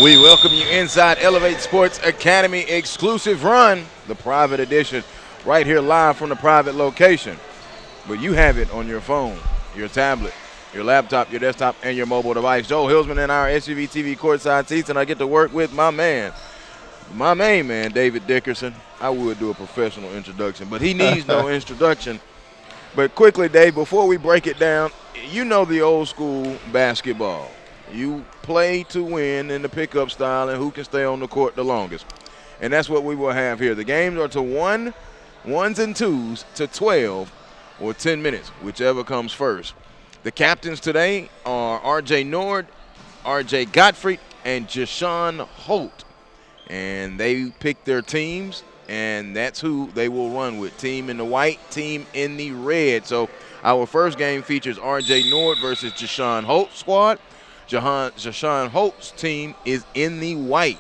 We welcome you inside Elevate Sports Academy exclusive run, the private edition, right here live from the private location. But you have it on your phone, your tablet, your laptop, your desktop, and your mobile device. Joel Hilsman in our SUV TV courtside seats, and I get to work with my main man, David Dickerson. I would do a professional introduction, but he needs no introduction. But quickly, Dave, before we break it down, you know the old school basketball. You play to win in the pickup style and who can stay on the court the longest. And that's what we will have here. The games are to ones and twos to 12 or 10 minutes, whichever comes first. The captains today are R.J. Nord, R.J. Gottfried, and Jashawn Holt. And they pick their teams, and that's who they will run with. Team in the white, team in the red. So our first game features R.J. Nord versus Jashawn Holt squad. Jashawn Holt's team is in the white.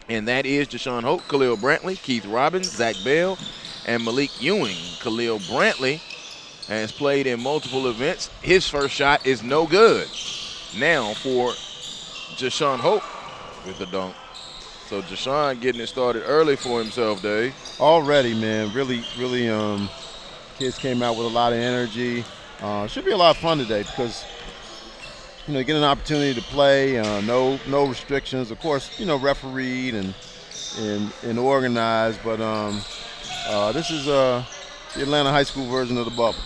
And that is Jashawn Holt, Khalil Brantley, Keith Robbins, Zach Bell, and Malik Ewing. Khalil Brantley has played in multiple events. His first shot is no good. Now for Jashawn Holt with the dunk. So Jashawn getting it started early for himself, Dave. Already, man. Really, kids came out with a lot of energy. Should be a lot of fun today because you get an opportunity to play, no restrictions. Of course, refereed and organized, but this is the Atlanta high school version of the bubble.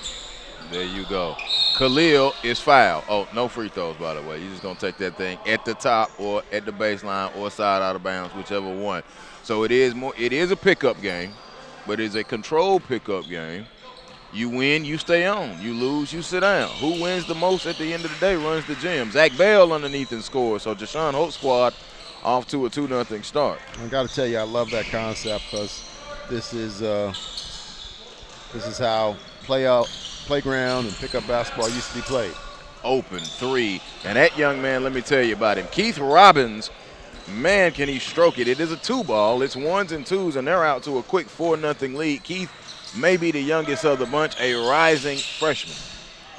There you go. Khalil is fouled. Oh, no free throws, by the way. You're just going to take that thing at the top or at the baseline or side out of bounds, whichever one. So it is a pickup game, but it's a controlled pickup game. You win, you stay on. You lose, you sit down. Who wins the most at the end of the day runs the gym. Zach Bell underneath and scores. So Jashawn Holt squad off to a 2-0 start. I got to tell you, I love that concept because this is how playground and pickup basketball used to be played. Open three. And that young man, let me tell you about him. Keith Robbins, man, can he stroke it. It is a two ball. It's ones and twos, and they're out to a quick 4-0 lead. Keith may be the youngest of the bunch, a rising freshman.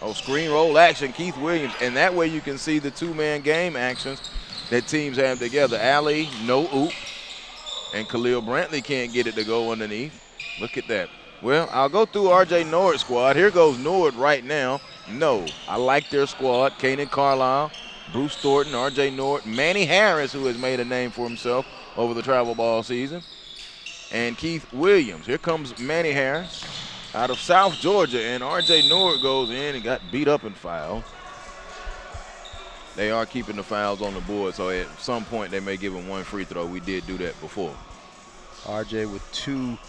Oh, screen roll action, Keith Williams. And that way you can see the two-man game actions that teams have together. Ali, no oop. And Khalil Brantley can't get it to go underneath. Look at that. Well, I'll go through R.J. Nord's squad. Here goes Nord right now. No, I like their squad. Kanan Carlisle, Bruce Thornton, R.J. Nord, Manny Harris, who has made a name for himself over the travel ball season, and Keith Williams. Here comes Manny Harris out of South Georgia, and R.J. Nord goes in and got beat up and fouled. They are keeping the fouls on the board, so at some point they may give him one free throw. We did do that before. R.J. with two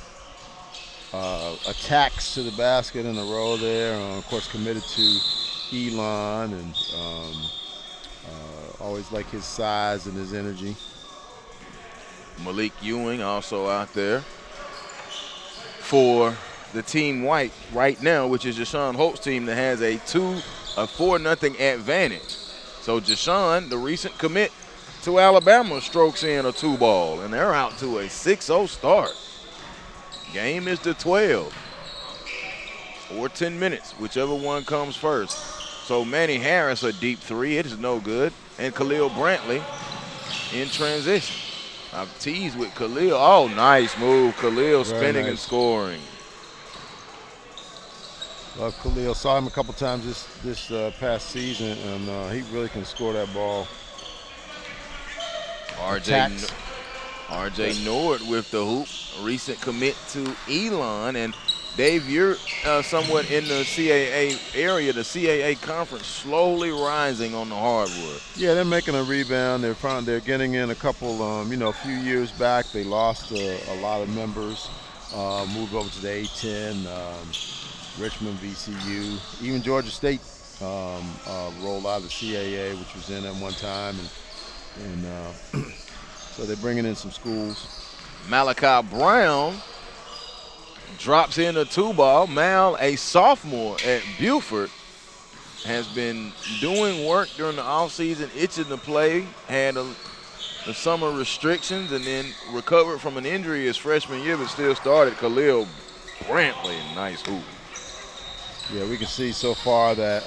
attacks to the basket in a row there. Of course, committed to Elon, and always like his size and his energy. Malik Ewing also out there for the team white right now, which is Jashawn Holt's team that has a 4-0 advantage. So Jashawn, the recent commit to Alabama, strokes in a two ball, and they're out to a 6-0 start. Game is to 12 or 10 minutes, whichever one comes first. So Manny Harris, a deep three, it is no good. And Khalil Brantley in transition. I've teased with Khalil. Oh, nice move. Khalil spinning and scoring. Love Khalil. Saw him a couple times this past season, and he really can score that ball. R.J. Nord with the hoop. Recent commit to Elon. And Dave, you're somewhat in the CAA area, the CAA conference, slowly rising on the hardwood. Yeah, they're making a rebound. They're getting in a couple. A few years back they lost a lot of members, moved over to the A10, Richmond, VCU, even Georgia State rolled out of the CAA, which was in at one time, and so they're bringing in some schools. Malachi Brown drops in a two ball. Mal, a sophomore at Buford, has been doing work during the offseason, itching to play, had the summer restrictions, and then recovered from an injury his freshman year, but still started. Khalil Brantley, nice hoop. Yeah, we can see so far that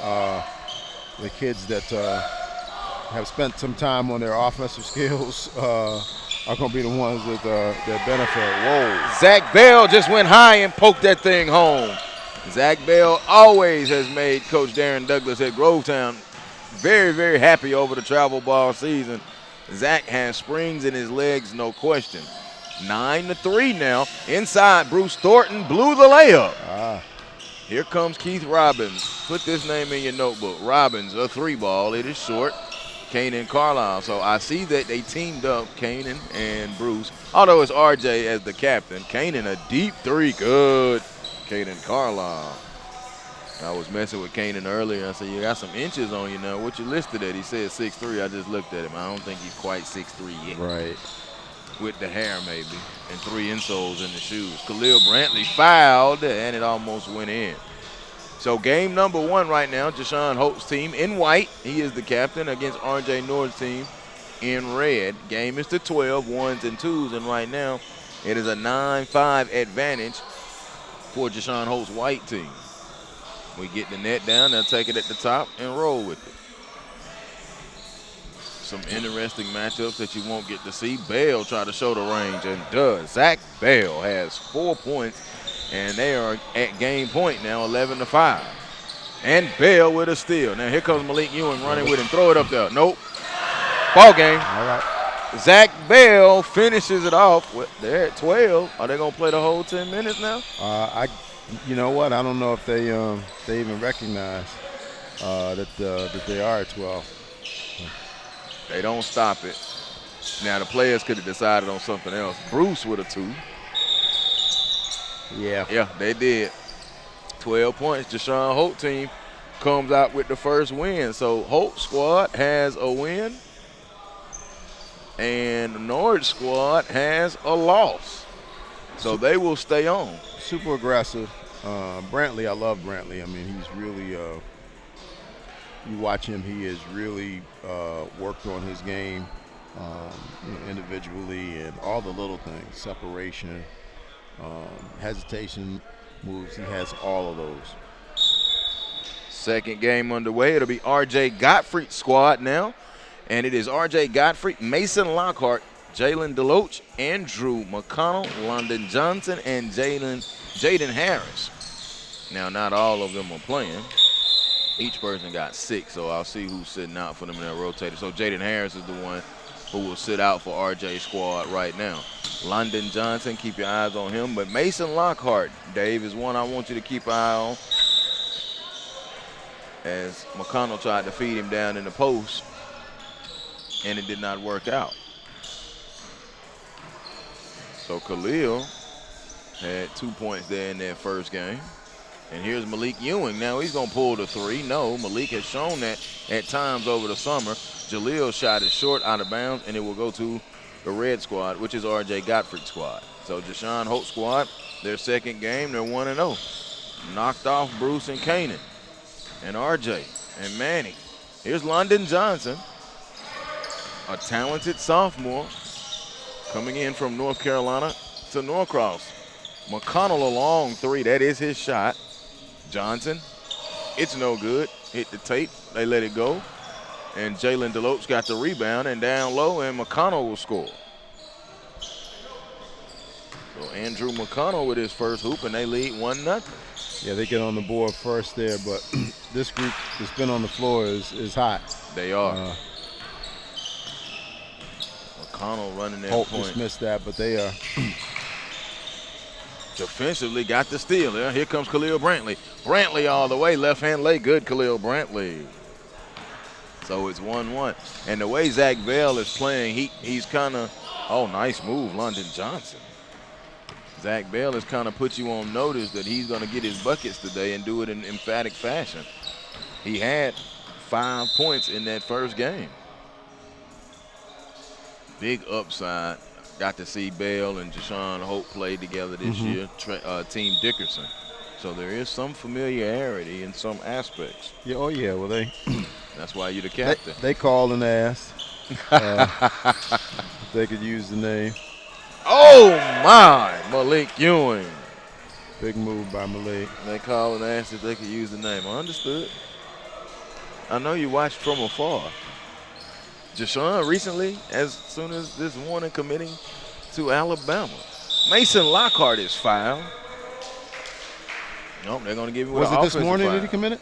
the kids that have spent some time on their offensive skills are going to be the ones that benefit. Whoa. Zach Bell just went high and poked that thing home. Zach Bell always has made Coach Darren Douglas at Grovetown very, very happy over the travel ball season. Zach has springs in his legs, no question. 9-3 now. Inside, Bruce Thornton blew the layup. Here comes Keith Robbins. Put this name in your notebook. Robbins, a 3-ball. It is short. Kanan Carlisle. So I see that they teamed up, Kanan and Bruce. Although it's RJ as the captain. Kanan, a deep 3. Good. Kanan Carlisle. I was messing with Kanan earlier. I said, you got some inches on you now. What you listed at? He said 6'3". I just looked at him. I don't think he's quite 6'3" yet. Right. With the hair maybe. And 3 insoles in the shoes. Khalil Brantley fouled, and it almost went in. So game number 1 right now, Jashawn Holt's team in white. He is the captain against RJ Nord's team in red. Game is to 12, 1s and 2s, and right now it is a 9-5 advantage for Jashawn Holt's white team. We get the net down, they'll take it at the top and roll with it. Some interesting matchups that you won't get to see. Bell try to show the range and does. Zach Bell has 4 points, and they are at game point now, 11-5. And Bell with a steal. Now here comes Malik Ewing running with him. Throw it up there. Nope. Ball game. All right. Zach Bell finishes it off. They're at 12. Are they gonna play the whole 10 minutes now? You know what? I don't know if they even recognize that they are at 12. They don't stop it. Now the players could have decided on something else. Bruce with a 2. Yeah, they did. 12 points. Jashawn Holt team comes out with the first win. So Holt squad has a win, and Nord squad has a loss. So they will stay on. Super aggressive. Brantley, I love Brantley. I mean, he's really you watch him, he has really worked on his game individually and all the little things, separation, hesitation moves. He has all of those. Second game underway. It'll be RJ Gottfried's squad now. And it is RJ Gottfried, Mason Lockhart, Jalen Deloach, Andrew McConnell, London Johnson, and Jaden Harris. Now, not all of them are playing. Each person got 6, so I'll see who's sitting out for them in their rotator. So Jaden Harris is the one who will sit out for RJ's squad right now. London Johnson, keep your eyes on him. But Mason Lockhart, Dave, is one I want you to keep an eye on, as McConnell tried to feed him down in the post, and it did not work out. So Khalil had 2 points there in that first game. And here's Malik Ewing. Now he's going to pull the 3. No, Malik has shown that at times over the summer. Jalil's shot is short, out of bounds, and it will go to the red squad, which is RJ Gottfried's squad. So Jashawn Holt's squad, their second game, they're 1-0. Knocked off Bruce and Kanan and RJ and Manny. Here's London Johnson, a talented sophomore coming in from North Carolina to Norcross. McConnell a long 3. That is his shot. Johnson, it's no good. Hit the tape. They let it go. And Jalen Deloach got the rebound and down low, and McConnell will score. So Andrew McConnell with his first hoop, and they lead 1-0. Yeah, they get on the board first there, but this group that's been on the floor is hot. They are. McConnell running that Hope point. just missed that, but they are. Defensively got the steal there. Here comes Khalil Brantley. Brantley all the way, left hand lay, good Khalil Brantley. So it's 1-1. And the way Zach Bell is playing, he's kind of, oh, nice move, London Johnson. Zach Bell has kind of put you on notice that he's going to get his buckets today and do it in emphatic fashion. He had 5 points in that first game. Big upside. Got to see Bell and Jashawn Holt play together this year, Team Dickerson. So there is some familiarity in some aspects. Yeah, oh, yeah. Well, that's why you're the captain. They called and asked if they could use the name. Oh, my, Malik Ewing. Big move by Malik. They called and asked if they could use the name. I understood. I know you watched from afar. Jashawn recently, as soon as this morning, committing to Alabama. Mason Lockhart is fouled. Nope, they're going to give him Was an it this offensive morning foul. that he committed?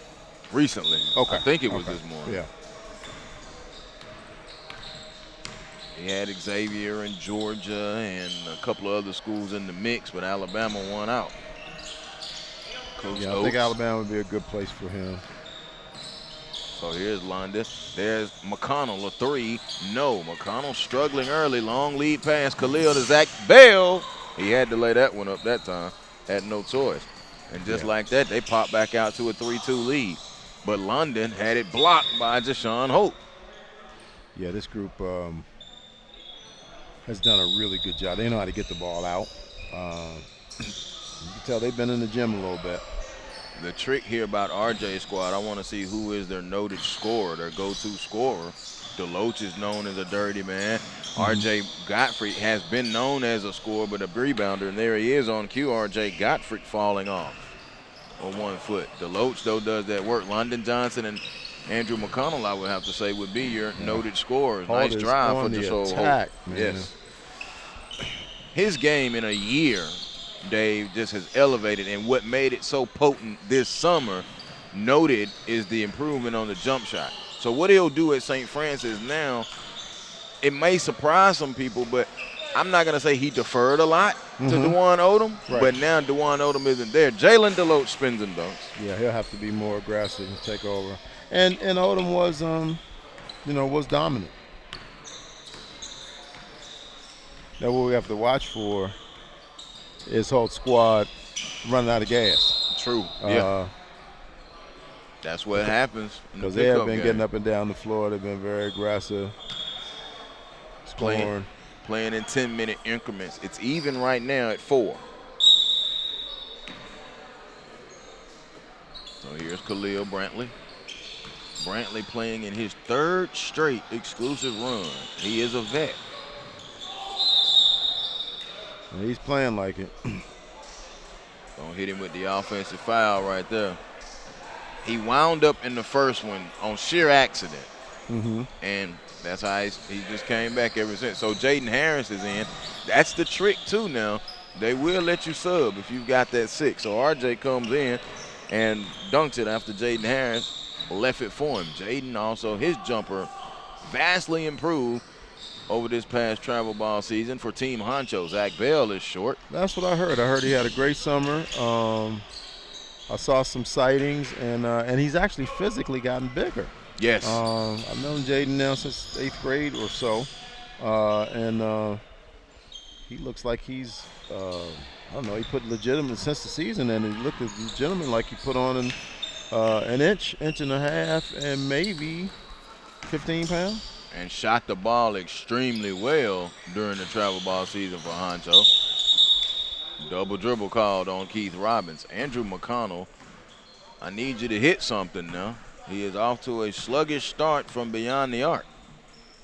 Recently. Okay. I think it was Okay. this morning. Yeah. He had Xavier in Georgia and a couple of other schools in the mix, but Alabama won out. Coach Yeah, I Oates. think Alabama would be a good place for him. So here's London. There's McConnell, a three. No, McConnell struggling early. Long lead pass. Khalil to Zach Bell. He had to lay that one up that time. Had no choice. And just like that, they popped back out to a 3-2 lead. But London had it blocked by Jashawn Holt. Yeah, this group has done a really good job. They know how to get the ball out. You can tell they've been in the gym a little bit. The trick here about RJ squad, I want to see who is their noted scorer, their go-to scorer. Deloach is known as a dirty man. RJ Gottfried has been known as a scorer, but a rebounder, and there he is on cue. RJ Gottfried falling off on 1 foot. Deloach, though, does that work. London Johnson and Andrew McConnell, I would have to say, would be your noted scorers. Holt Nice is drive on for the Jashawn attack, Holt. man. Yes. His game in a year, Dave, just has elevated, and what made it so potent this summer, noted, is the improvement on the jump shot. So what he'll do at St. Francis now, it may surprise some people, but I'm not going to say he deferred a lot to DeJuan Odom, but now DeJuan Odom isn't there. Jalen Deloach spins and dunks. Yeah, he'll have to be more aggressive and take over. And Odom was, was dominant. Now what we have to watch for is Holt's squad running out of gas. True. Yeah. That's what happens. Because they have been getting up and down the floor. They've been very aggressive. Scoring. Playing in 10-minute increments. It's even right now at 4. So here's Khalil Brantley. Brantley playing in his 3rd straight exclusive run. He is a vet. And he's playing like it. Gonna hit him with the offensive foul right there. He wound up in the first one on sheer accident. And that's how he just came back ever since. So Jaden Harris is in. That's the trick too now. They will let you sub if you've got that 6. So RJ comes in and dunked it after Jaden Harris left it for him. Jaden also, his jumper vastly improved over this past travel ball season for Team Honcho. Zach Bell is short. That's what I heard. I heard he had a great summer. I saw some sightings, and he's actually physically gotten bigger. Yes. I've known Jaden now since 8th grade or so, and he looks like he's, I don't know, he put legitimate since the season, and he looked legitimate like he put on an inch and a half, and maybe 15 pounds. And shot the ball extremely well during the travel ball season for Honcho. Double dribble called on Keith Robbins. Andrew McConnell, I need you to hit something now. He is off to a sluggish start from beyond the arc.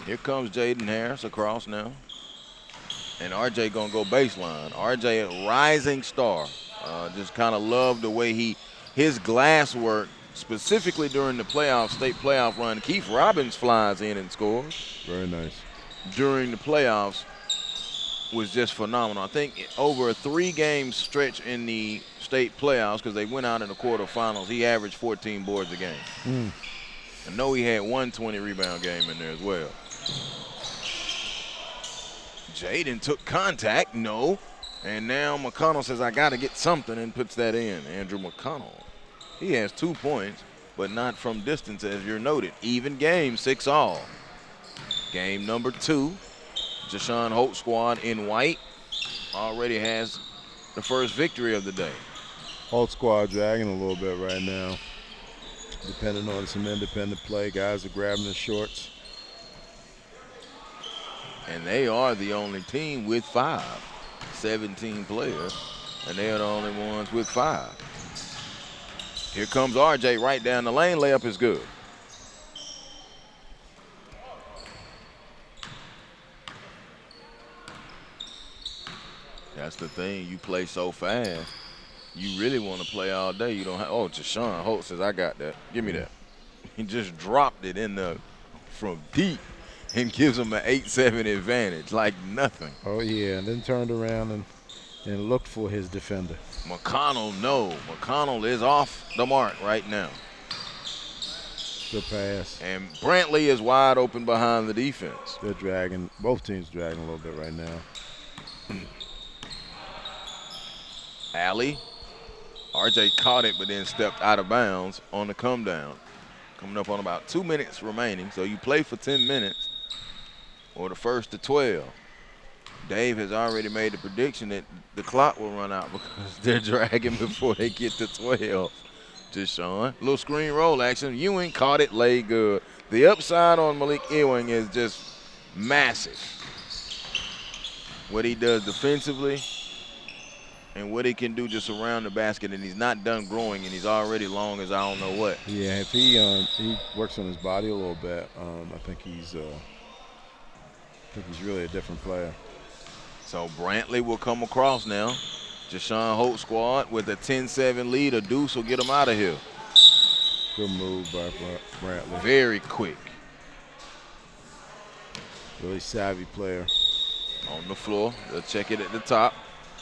Here comes Jaden Harris across now. And RJ gonna go baseline. RJ, a rising star. Just kind of love the way his glass work, specifically during the state playoff run. Keith Robbins flies in and scores. Very nice. During the playoffs was just phenomenal. I think over a 3-game stretch in the state playoffs, because they went out in the quarterfinals, he averaged 14 boards a game. I know he had one 20-rebound game in there as well. Jaden took contact, no. And now McConnell says, I got to get something, and puts that in. Andrew McConnell. He has 2 points, but not from distance, as you're noted. Even game, 6-all. Game number 2. Jashawn Holt squad in white already has the first victory of the day. Holt squad dragging a little bit right now, depending on some independent play. Guys are grabbing the shorts. And they are the only team with 5. 17 players, and they are the only ones with 5. Here comes RJ right down the lane. Layup is good. That's the thing. You play so fast. You really want to play all day. You don't have. Oh, Jashawn Holt says, I got that. Give me that. He just dropped it in the from deep. and gives them an 8-7 advantage like nothing. Oh, yeah, and then turned around and looked for his defender. McConnell, no. McConnell is off the mark right now. Good pass. And Brantley is wide open behind the defense. They're dragging. Both teams dragging a little bit right now. Alley. RJ caught it, but then stepped out of bounds on the come down. Coming up on about 2 minutes remaining. So you play for 10 minutes or the first to 12. Dave has already made the prediction that the clock will run out because they're dragging before they get to 12. Deshaun, little screen roll action. Ewing caught it, laid good. The upside on Malik Ewing is just massive. What he does defensively and what he can do just around the basket, and he's not done growing, and he's already long as I don't know what. Yeah, if he works on his body a little bit, I think he's really a different player. So Brantley will come across now. Deshaun Holt squad with a 10-7 lead. A deuce will get him out of here. Good move by Brantley. Very quick. Really savvy player. On the floor. They'll check it at the top.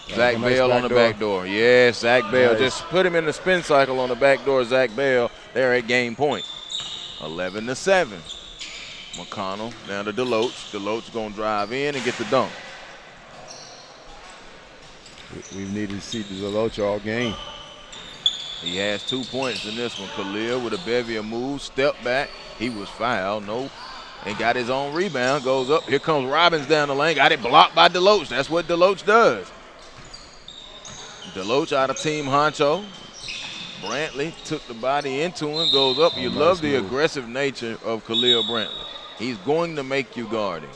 Nice Zach Bell on the back door. Yes, Zach Bell. Nice. Just put him in the spin cycle on the back door. Zach Bell there at game point. 11-7. McConnell down to Deloach. Deloach going to drive in and get the dunk. We've needed to see Deloach all game. He has 2 points in this one. Khalil with a bevy of moves. Step back. He was fouled. No. And got his own rebound. Goes up. Here comes Robbins down the lane. Got it blocked by Deloach. That's what Deloach does. Deloach out of team honcho. Brantley took the body into him. Goes up. You love the aggressive nature of Khalil Brantley. He's going to make you guard him.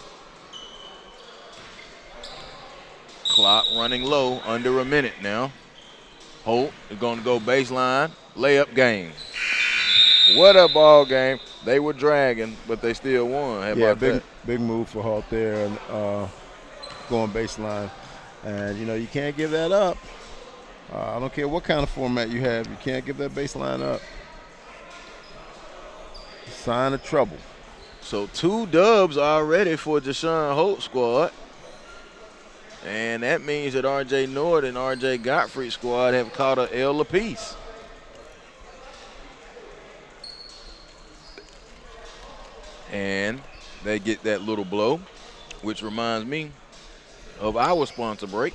Clock running low, under a minute now. Holt is going to go baseline, layup game. What a ball game. They were dragging, but they still won. How about that? Big move for Holt there and going baseline. And, you can't give that up. I don't care what kind of format you have. You can't give that baseline up. Sign of trouble. So 2 dubs already for Deshaun Holt squad. And that means that R.J. Nord and R.J. Gottfried squad have caught a L apiece. And they get that little blow, which reminds me of our sponsor break.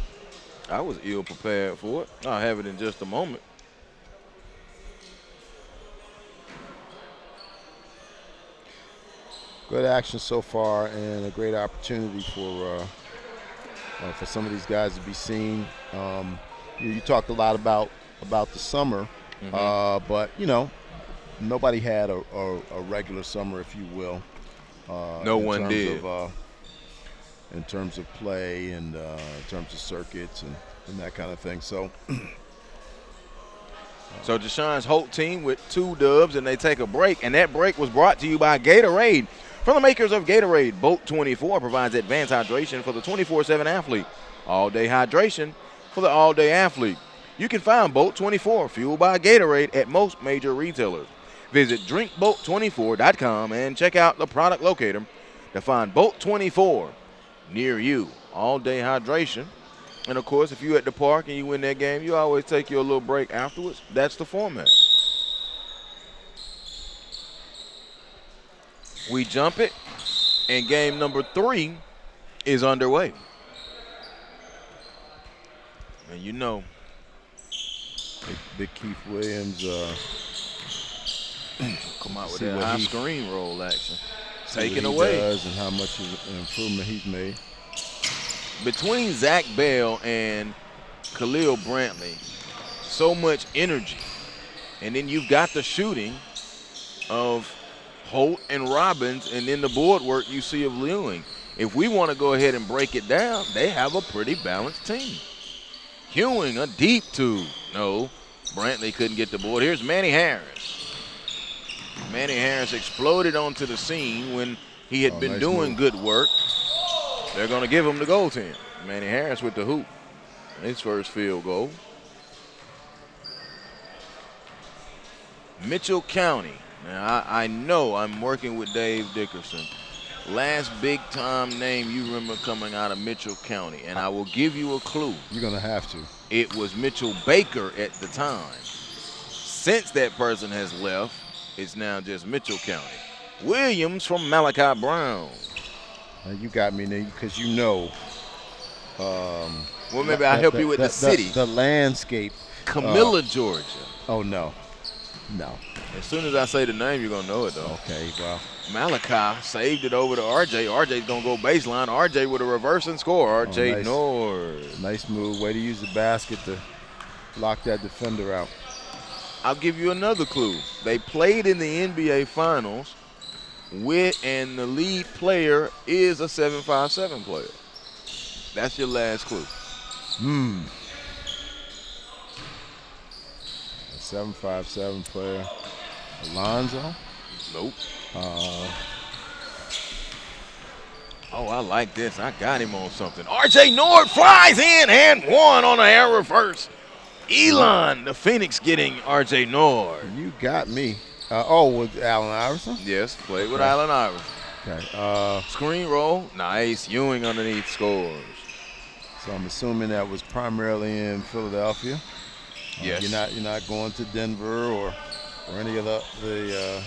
I was ill prepared for it. I'll have it in just a moment. Good action so far and a great opportunity for some of these guys to be seen. You talked a lot about the summer, but nobody had a regular summer, if you will. No one did. In terms of play and in terms of circuits and that kind of thing. So Deshaun's Holt team with 2 dubs, and they take a break, and that break was brought to you by Gatorade. From the makers of Gatorade, Boat 24 provides advanced hydration for the 24/7 athlete. All-day hydration for the all-day athlete. You can find Boat 24 fueled by Gatorade at most major retailers. Visit drinkboat24.com and check out the product locator to find Boat 24 near you. All-day hydration. And, of course, if you're at the park and you win that game, you always take you a little break afterwards. That's the format. We jump it, and game number 3 is underway. And Big Keith Williams come out with that high screen roll action. Taken what he away. does and how much improvement he's made. Between Zach Bell and Khalil Brantley, so much energy. And then you've got the shooting of Holt and Robbins, and then the board work you see of Ewing. If we want to go ahead and break it down, they have a pretty balanced team. Ewing, a deep 2. No, Brantley couldn't get the board. Here's Manny Harris. Manny Harris exploded onto the scene when he had been doing good work. They're going to give him the goaltend. Manny Harris with the hoop. His first field goal. Mitchell County. Now, I know I'm working with Dave Dickerson last big-time name you remember coming out of Mitchell County? And I will give you a clue. You're going to have to. It was Mitchell Baker at the time. Since that person has left, it's now just Mitchell County. Williams from Malachi Brown. You got me there because you know. Well, maybe I'll help you with the city. The landscape. Camilla, Georgia. Oh, no. No. As soon as I say the name, you're going to know it, though. Okay, well. Malachi saved it over to RJ. RJ's going to go baseline. RJ with a reverse and score. RJ nice. Nord. Nice move. Way to use the basket to lock that defender out. I'll give you another clue. They played in the NBA Finals and the lead player is a 7'5" player. That's your last clue. A 7'5" player. Alonzo? Nope. I like this. I got him on something. RJ Nord flies in and one on an air reverse. Elon, the Phoenix getting RJ Nord. You got me. With Allen Iverson? Yes, played with Allen Iverson. Okay. Screen roll, nice. Ewing underneath scores. So I'm assuming that was primarily in Philadelphia. Yes. You're not going to Denver or any of the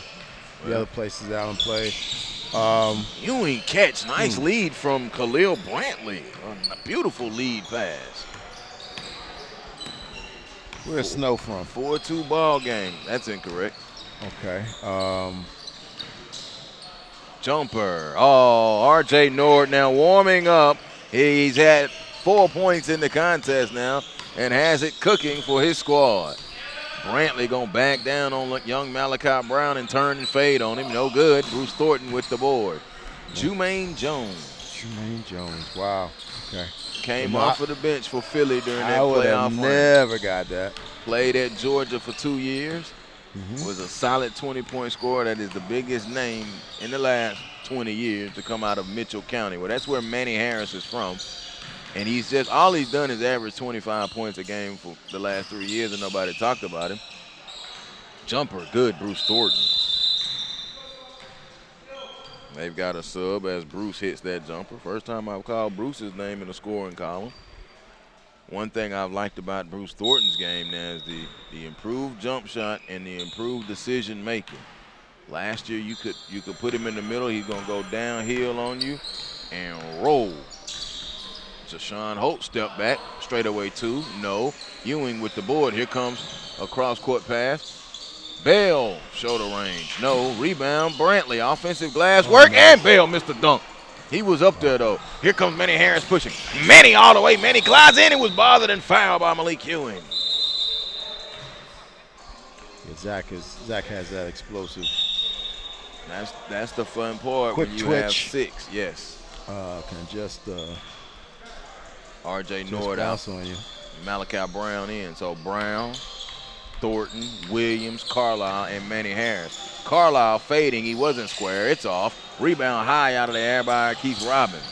other places Allen played. Ewing catch, nice lead from Khalil Brantley. A beautiful lead pass. Where's Snow from? 4-2 ball game. That's incorrect. Okay. Jumper. RJ Nord now warming up. He's had 4 points in the contest now and has it cooking for his squad. Brantley gonna back down on young Malachi Brown and turn and fade on him. No good. Bruce Thornton with the board. Jumaine Jones. Wow. Okay. Came off of the bench for Philly during that playoff run. I would have never got that. Played at Georgia for 2 years. Was a solid 20-point scorer. That is the biggest name in the last 20 years to come out of Mitchell County. Well, that's where Manny Harris is from. And all he's done is average 25 points a game for the last 3 years, and nobody talked about him. Jumper, good, Bruce Thornton. They've got a sub as Bruce hits that jumper. First time I've called Bruce's name in the scoring column. One thing I've liked about Bruce Thornton's game now is the improved jump shot and the improved decision making. Last year you could put him in the middle. He's gonna go downhill on you and roll. Sean Holt step back, straightaway two, no. Ewing with the board. Here comes a cross-court pass. Bell, shoulder range, no. Rebound, Brantley, offensive glass work, and Bell missed the dunk. He was up there, though. Here comes Manny Harris pushing. Manny all the way. Manny glides in and was bothered and fouled by Malik Ewing. Yeah, Zach has that explosive. That's the fun part quick when you twitch. Have 6, yes. Can just RJ Nord out. On you. Malachi Brown in. So Brown, Thornton, Williams, Carlisle, and Manny Harris. Carlisle fading. He wasn't square. It's off. Rebound high out of the air by Keith Robbins.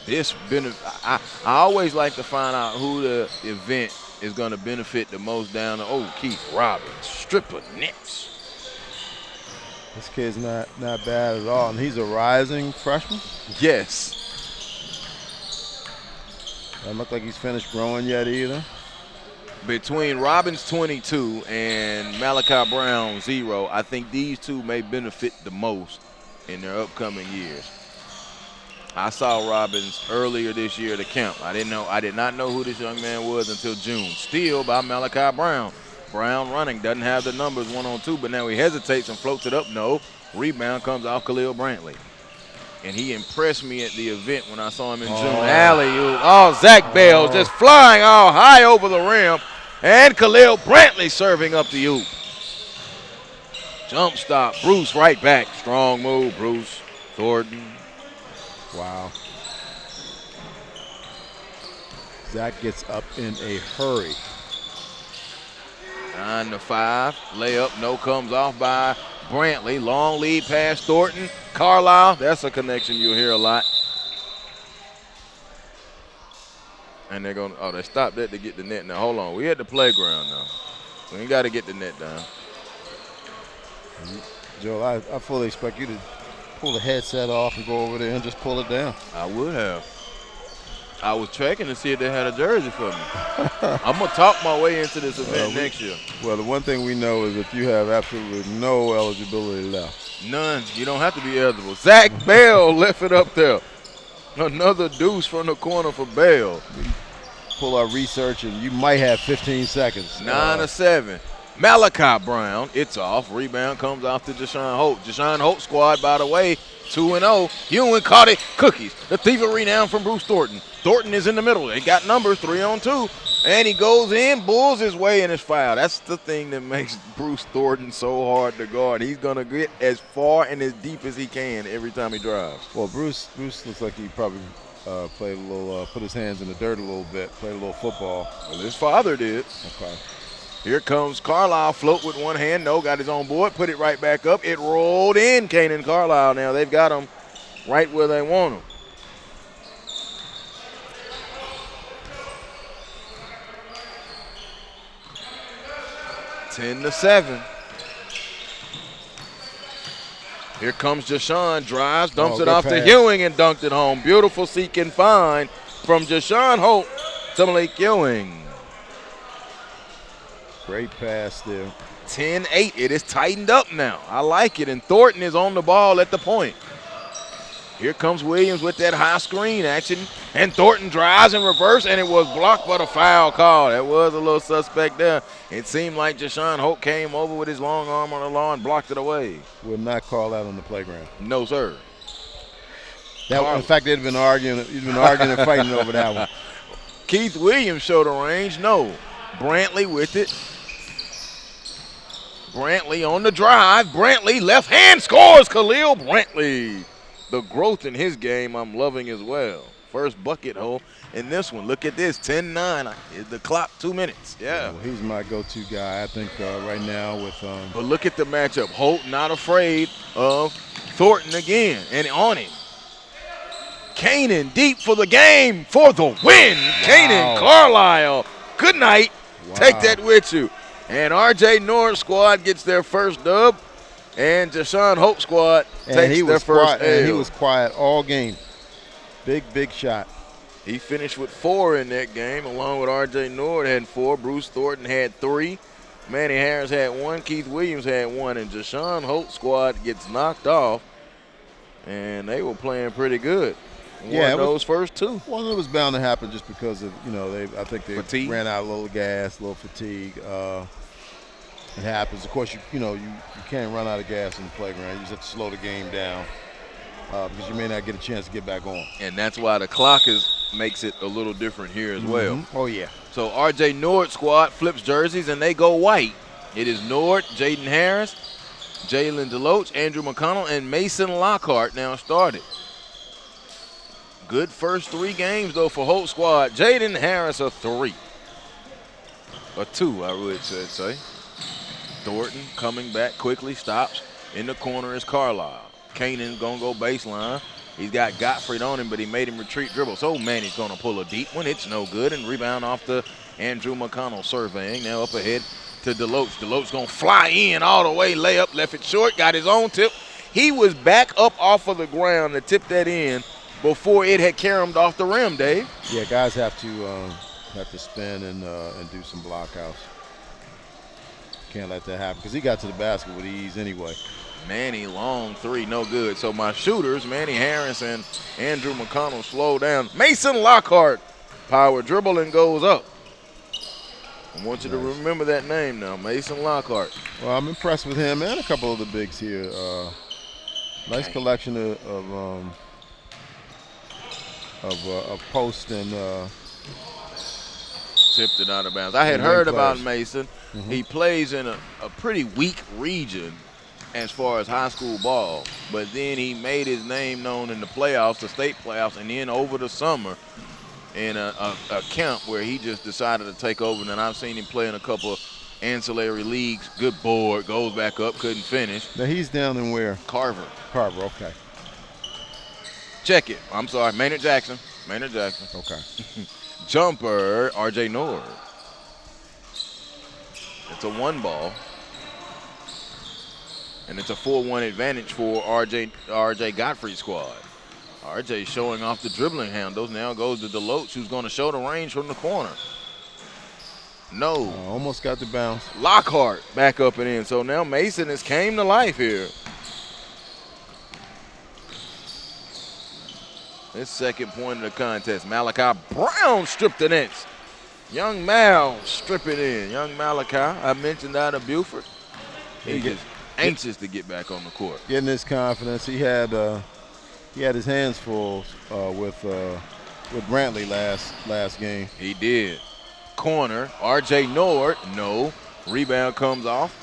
I always like to find out who the event is going to benefit the most down the Keith Robbins. Stripper nets. This kid's not bad at all. And he's a rising freshman? Yes. Doesn't look like he's finished growing yet either. Between Robbins 22 and Malachi Brown 0, I think these two may benefit the most in their upcoming years. I saw Robbins earlier this year at the camp. I did not know who this young man was until June. Steal by Malachi Brown. Brown running, doesn't have the numbers 1-on-2, but now he hesitates and floats it up. No. Rebound comes off Khalil Brantley. And he impressed me at the event when I saw him in June. Alley-oop. Zach Bell just flying all high over the rim. And Khalil Brantley serving up the oop. Jump stop. Bruce right back. Strong move, Bruce. Thornton. Wow. Zach gets up in a hurry. 9-5. Layup. No comes off by Brantley. Long lead pass Thornton. Carlisle. That's a connection you'll hear a lot. And they're going to, they stopped that to get the net. Now, hold on. We at the playground now. We ain't got to get the net down. Joel, I fully expect you to pull the headset off and go over there and just pull it down. I would have. I was checking to see if they had a jersey for me. I'm going to talk my way into this event next year. Well, the one thing we know is that you have absolutely no eligibility left. None. You don't have to be eligible. Zach Bell left it up there. Another deuce from the corner for Bell. Pull our research, and you might have 15 seconds. 9-7. Malachi Brown, it's off. Rebound comes off to Deshaun Holt. Deshaun Holt squad, by the way, 2-0. Ewing caught it. Cookies. The thievery down from Bruce Thornton. Thornton is in the middle. They got numbers, 3-on-2. And he goes in, bulls his way, and is fouled. That's the thing that makes Bruce Thornton so hard to guard. He's going to get as far and as deep as he can every time he drives. Well, Bruce looks like he probably played a little, put his hands in the dirt a little bit, played a little football. Well, his father did. Okay. Here comes Carlisle, float with one hand. No, got his own board, put it right back up. It rolled in, Kanan Carlisle. Now they've got him right where they want him. Ten to 7. Here comes Jashawn, drives, dumps it off to Ewing and dunked it home. Beautiful seek and find from Jashawn Holt to Malik Ewing. Great pass there. 10-8. It is tightened up now. I like it. And Thornton is on the ball at the point. Here comes Williams with that high screen action. And Thornton drives in reverse, and it was blocked by the foul call. That was a little suspect there. It seemed like Jashawn Holt came over with his long arm on the lawn and blocked it away. Would not call that on the playground. No, sir. In fact, they'd been arguing and fighting over that one. Keith Williams showed a range. No. Brantley with it. Brantley on the drive. Brantley left hand scores. Khalil Brantley. The growth in his game I'm loving as well. First bucket hole in this one. Look at this, 10-9. The clock, 2 minutes. Yeah. Well, he's my go-to guy, I think, right now with But look at the matchup. Holt not afraid of Thornton again and on him. Kanan deep for the game for the win. Wow. Kanan Carlisle. Good night. Wow. Take that with you. And R.J. Norris squad gets their first dub. And Jashawn Holt squad takes their first L. And he was quiet all game. Big shot. He finished with 4 in that game, along with R.J. Nord had 4. Bruce Thornton had 3. Manny Harris had 1. Keith Williams had 1. And Jashawn Holt squad gets knocked off. And they were playing pretty good. Won those first 2. Well, it was bound to happen just because of, I think they fatigue. Ran out a little gas, a little fatigue. It happens. Of course, you can't run out of gas in the playground. You just have to slow the game down because you may not get a chance to get back on. And that's why the clock makes it a little different here as well. Oh, yeah. So R.J. Nord squad flips jerseys, and they go white. It is Nord, Jaden Harris, Jalen DeLoach, Andrew McConnell, and Mason Lockhart now started. Good first 3 games, though, for Holt squad. Jaden Harris a 3. A 2, I would say. Thornton coming back quickly, stops. In the corner is Carlisle. Kanan going to go baseline. He's got Gottfried on him, but he made him retreat dribble. So Manny's going to pull a deep one. It's no good. And rebound off to Andrew McConnell surveying. Now up ahead to DeLoach. DeLoach going to fly in all the way. Layup, left it short. Got his own tip. He was back up off of the ground to tip that in before it had caromed off the rim, Dave. Yeah, guys have to spin and do some blockouts. Can't let that happen because he got to the basket with ease anyway. Manny, long 3, no good. So my shooters, Manny Harris and Andrew McConnell, slow down. Mason Lockhart, power dribble and goes up. I want you to remember that name now, Mason Lockhart. Well, I'm impressed with him and a couple of the bigs here. Nice collection of post and tipped it out of bounds. I had heard about Mason. Mm-hmm. He plays in a pretty weak region as far as high school ball, but then he made his name known in the playoffs, the state playoffs, and then over the summer in a camp where he just decided to take over. And I've seen him play in a couple of ancillary leagues. Good board, goes back up, couldn't finish. Now he's down in where? Carver, okay. Check it. I'm sorry, Maynard Jackson. Okay. Jumper, R.J. Nord. It's a 1 ball. and it's a 4-1 advantage for RJ Gottfried squad. RJ showing off the dribbling handles. Now goes to Deloach, who's going to show the range from the corner. No. Almost got the bounce. Lockhart back up and in. So now Mason has came to life here. His second point of the contest. Malachi Brown stripped the nets. Young Mal stripping in. Young Malachi, I mentioned out of Buford. He's just anxious to get back on the court. Getting his confidence. He had his hands full with Brantley last game. He did. Corner, R.J. Nord, no. Rebound comes off,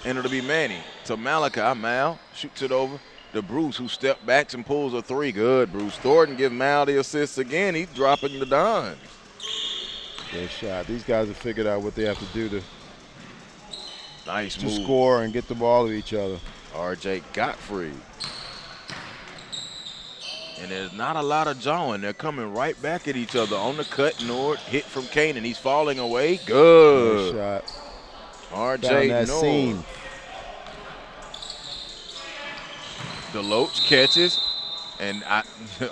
and it'll be Manny. To Malachi, Mal shoots it over to Bruce, who stepped back and pulls a three. Good, Bruce Thornton give Mal the assist again. He's dropping the dimes. Good shot. These guys have figured out what they have to do to Nice move. Score and get the ball to each other. R.J. Gottfried. And there's not a lot of jawing. They're coming right back at each other. On the cut, Nord hit from Kanan. He's falling away. Good. Nice shot. R.J. Nord. Seam. Deloach catches. And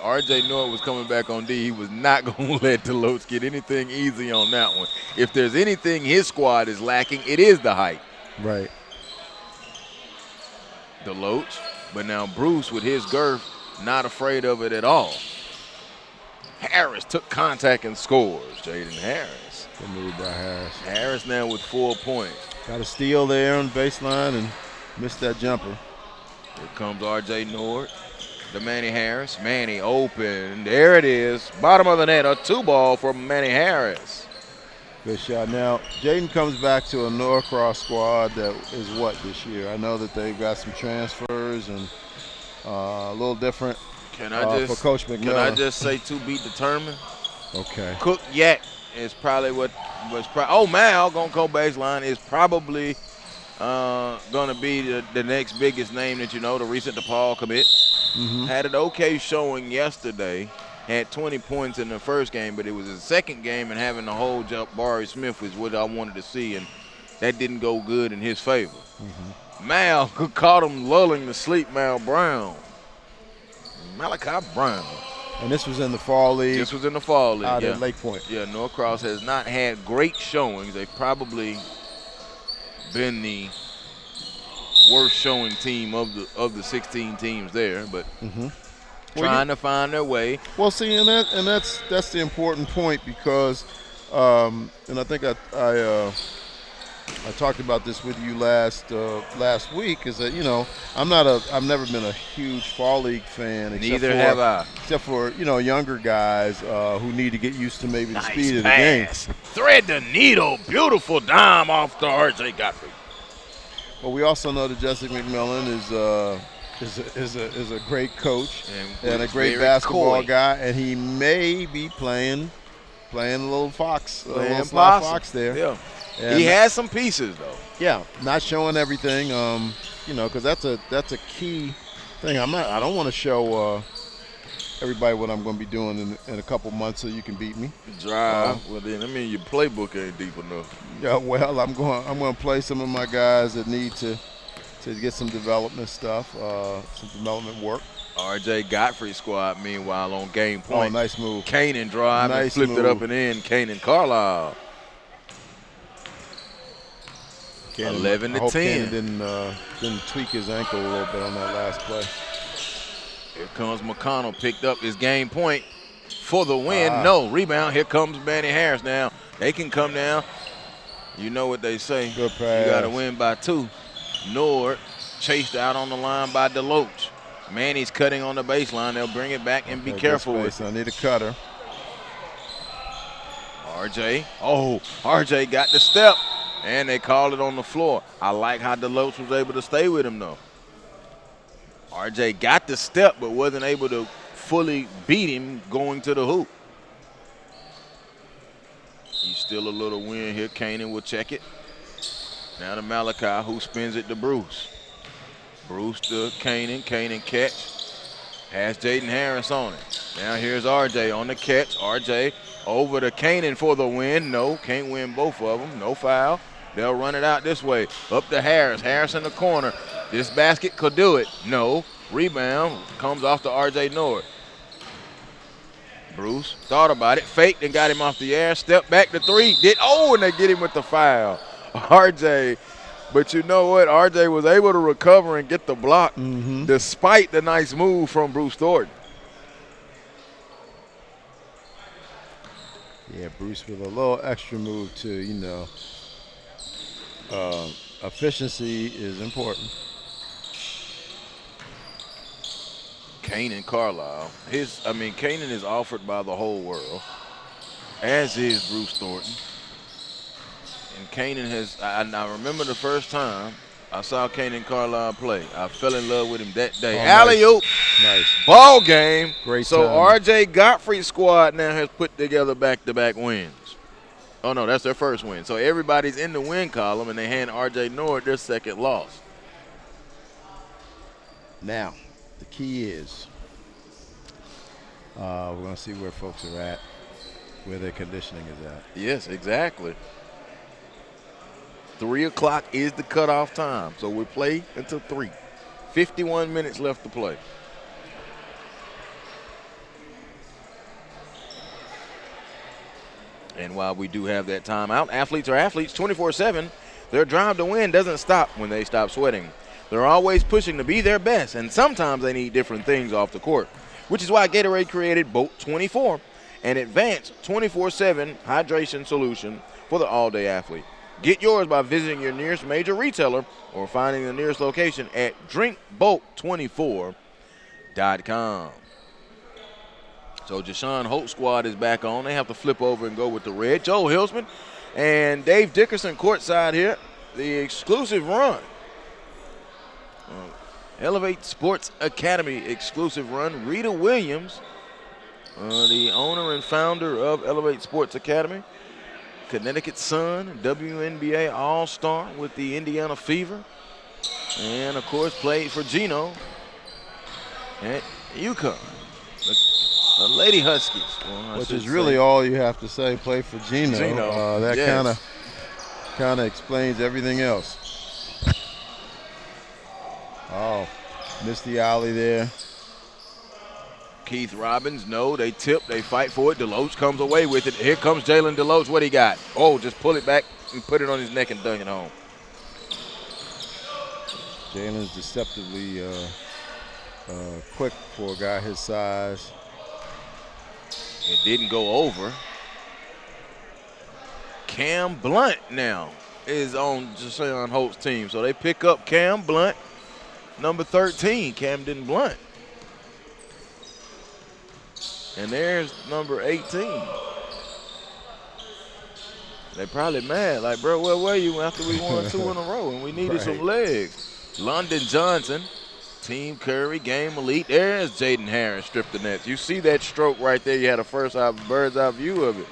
R.J. Nord was coming back on D. He was not going to let Deloach get anything easy on that one. If there's anything his squad is lacking, it is the height. Right. Deloach. But now Bruce with his girth, not afraid of it at all. Harris took contact and scores. Jaden Harris. Good move by Harris. Harris now with 4 points. Got a steal there on baseline and missed that jumper. Here comes R.J. Nord. To Manny Harris. Manny open. There it is. Bottom of the net. A 2-ball from Manny Harris. Good shot. Now, Jaden comes back to a Norcross squad that is what this year? I know that they've got some transfers and a little different for Coach McMillan. Can I just say to be determined? Okay. Cook Yak is probably what was Mal gonna go baseline is probably gonna be the next biggest name that you know, the recent DePaul commit. Mm-hmm. Had an okay showing yesterday. Had 20 points in the first game, but it was his second game, and having to hold Jabari Smith was what I wanted to see, and that didn't go good in his favor. Mm-hmm. Mal caught him lulling to sleep. Malachi Brown. And this was in the fall league. This was in the fall league. Out at Lake Point. Yeah, Norcross has not had great showings. They've probably been the worst showing team of the 16 teams there, but trying to find their way. Well, see, and that's the important point because, and I think I talked about this with you last week. Is that I've never been a huge fall league fan. Neither have I. Except for younger guys who need to get used to maybe the speed of the pass. game. Thread the needle, beautiful dime off the R.J. Gottfried. Well, we also know that Jesse McMillan is a great coach and a great basketball guy, and he may be playing a little fox, fox there. Yeah. And he has some pieces though. Yeah, not showing everything, because that's a key thing. I don't want to show everybody what I'm going to be doing in a couple months so you can beat me. Drive. Well, then your playbook ain't deep enough. Yeah, well, I'm going to play some of my guys that need to get some development stuff, some development work. R.J. Gottfried squad, meanwhile, on game point. Oh, nice move. Kanan drive and flipped it up and in. Kanan Carlisle. 11 to 10. Kanan didn't tweak his ankle a little bit on that last play. Here comes McConnell, picked up his game point for the win. No, rebound. Here comes Manny Harris now. They can come down. You know what they say. Good pass. You got to win by 2. Nord chased out on the line by Deloach. Manny's cutting on the baseline. They'll bring it back and be careful with it. I need a cutter. RJ got the step, and they called it on the floor. I like how Deloach was able to stay with him, though. RJ got the step, but wasn't able to fully beat him going to the hoop. He's still a little win here. Kanan will check it. Now to Malachi, who spins it to Bruce. Bruce to Kanan. Kanan catch. Has Jaden Harris on it. Now here's RJ on the catch. RJ over to Kanan for the win. No, can't win both of them. No foul. They'll run it out this way. Up to Harris. Harris in the corner. This basket could do it. No. Rebound comes off to R.J. Nord. Bruce thought about it. Faked and got him off the air. Stepped back to three. And they get him with the foul. R.J. But you know what? R.J. was able to recover and get the block despite the nice move from Bruce Thornton. Yeah, Bruce with a little extra move too, efficiency is important. Kanan Carlisle. Kanan is offered by the whole world, as is Bruce Thornton. And Kanan I remember the first time I saw Kanan Carlisle play. I fell in love with him that day. Alley-oop. Nice. Ball game. Great So timing. R.J. Gottfried's squad now has put together back-to-back wins. Oh, no, that's their first win. So everybody's in the win column, and they hand R.J. Nord their second loss. Now, the key is we're going to see where folks are at, where their conditioning is at. Yes, exactly. 3 o'clock is the cutoff time, so we play until 3. 51 minutes left to play. And while we do have that timeout, athletes are athletes 24/7. Their drive to win doesn't stop when they stop sweating. They're always pushing to be their best, and sometimes they need different things off the court, which is why Gatorade created Boat 24, an advanced 24/7 hydration solution for the all-day athlete. Get yours by visiting your nearest major retailer or finding the nearest location at drinkboat24.com. So Jashawn Holt's squad is back on. They have to flip over and go with the red. Joe Hilsman and Dave Dickerson courtside here. The exclusive run. Elevate Sports Academy exclusive run. Rita Williams, the owner and founder of Elevate Sports Academy. Connecticut Sun, WNBA All-Star with the Indiana Fever. And, of course, played for Gino at UConn. The Lady Huskies. Well, which is really all you have to say, play for Gino. That yes. kind of explains everything else. Oh, missed the alley there. Keith Robbins, no, they tip, they fight for it. Deloach comes away with it. Here comes Jalen Deloach. What he got? Oh, just pull it back and put it on his neck and dunk it home. Jalen's deceptively quick for a guy his size. It didn't go over. Cam Blunt now is on Jashawn Holt's team. So they pick up Cam Blunt, number 13, Camden Blunt. And there's number 18. They probably mad, like, bro, where were you after we won 2 in a row and we needed some legs? London Johnson, Team Curry, Game Elite. There's Jaden Harris, strip the nets. You see that stroke right there. You had a bird's eye view of it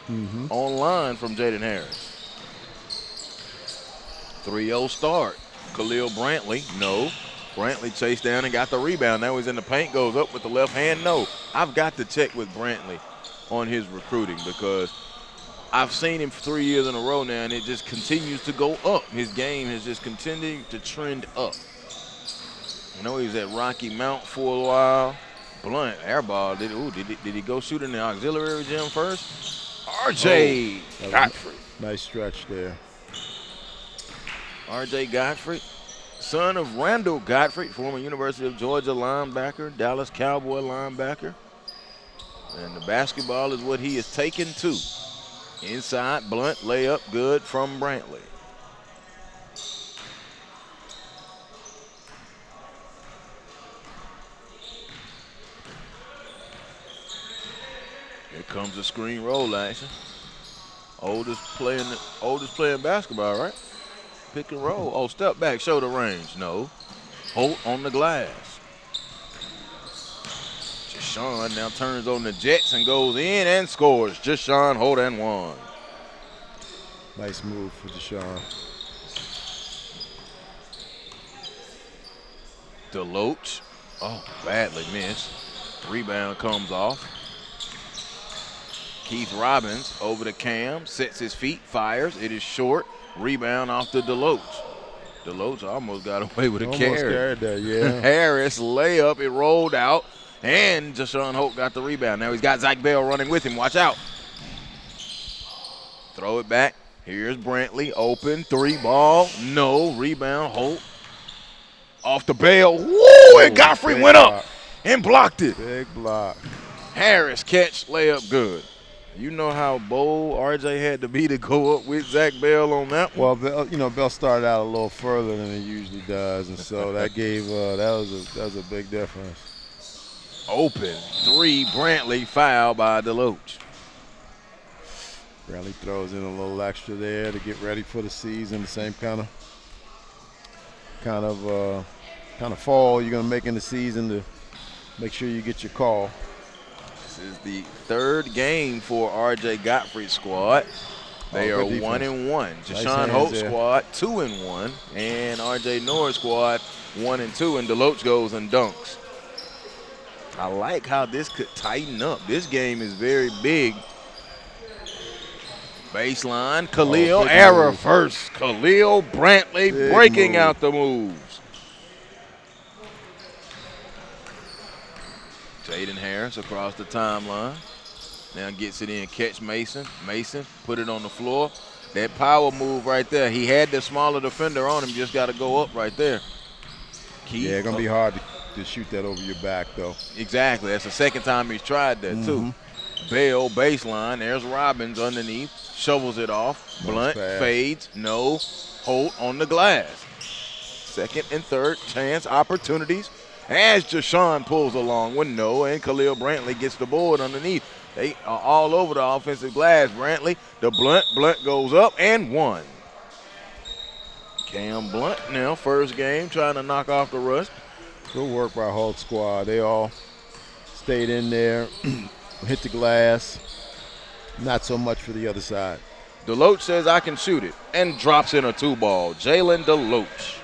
online from Jaden Harris. 3-0 start. Khalil Brantley, no. Brantley chased down and got the rebound. Now he's in the paint, goes up with the left hand. No, I've got to check with Brantley on his recruiting because I've seen him 3 years in a row now, and it just continues to go up. His game has just continued to trend up. I know he was at Rocky Mount for a while. Blunt, airball. Did he go shoot in the auxiliary gym first? R.J. Gottfried. Nice stretch there. R.J. Gottfried, son of Randall Gottfried, former University of Georgia linebacker, Dallas Cowboy linebacker. And the basketball is what he is taken to. Inside, Blunt, layup, good from Brantley. Here comes the screen roll action. Oldest playing basketball, right? Pick and roll. Oh, step back, shoulder range. No. Holt on the glass. Jashawn now turns on the Jets and goes in and scores. Jashawn Holt and one. Nice move for Jashawn. Deloach. Oh, badly missed. Rebound comes off. Keith Robbins over to Cam, sets his feet, fires. It is short. Rebound off to Deloach. Deloach almost got away with a Almost carry. carried that, yeah. Harris layup, it rolled out, and Jashawn Holt got the rebound. Now he's got Zach Bell running with him. Watch out. Throw it back. Here's Brantley, open, 3 ball, no, rebound, Holt. Off the Bell, woo, and Gottfried went up and blocked it. Big block. Harris catch, layup good. You know how bold RJ had to be to go up with Zach Bell on that one? Well, Bell started out a little further than he usually does, and so that gave that was a big difference. Open, 3, Brantley, foul by Deloach. Brantley throws in a little extra there to get ready for the season. The same kind of fall you're gonna make in the season to make sure you get your call. This is the 3rd game for RJ Gottfried's squad. They are 1-1. Jashawn Holt's squad 2-1, and RJ Norris' squad 1-2. And Deloach goes and dunks. I like how this could tighten up. This game is very big. Baseline, Khalil, error move. First. Khalil Brantley big breaking move. Out the moves. Jaden Harris across the timeline. Now gets it in, catch Mason. Mason, put it on the floor. That power move right there. He had the smaller defender on him, just got to go up right there. Yeah, it's going to be hard to shoot that over your back, though. Exactly. That's the 2nd time he's tried that, too. Bell, baseline. There's Robbins underneath. Shovels it off. Blunt, fades. No. Holt on the glass. 2nd and 3rd chance opportunities as Jashawn pulls along with no, and Khalil Brantley gets the board underneath. They are all over the offensive glass. Brantley, the Blunt goes up and 1. Cam Blunt now, first game, trying to knock off the rush. Good work by Holt's squad. They all stayed in there, hit the glass. Not so much for the other side. Deloach says I can shoot it and drops in a 2-ball. Jalen Deloach.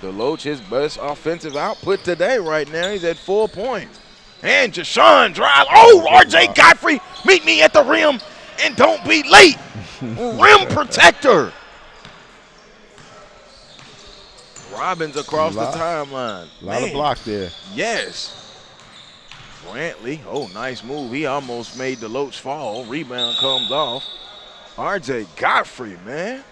Deloach, his best offensive output today right now. He's at 4 points. And Jashawn drive. Oh, RJ Gottfried, meet me at the rim and don't be late. Rim protector. Robbins across the timeline. A lot of block there. Yes. Brantley, oh, nice move. He almost made Deloach fall. Rebound comes off. RJ Gottfried, man.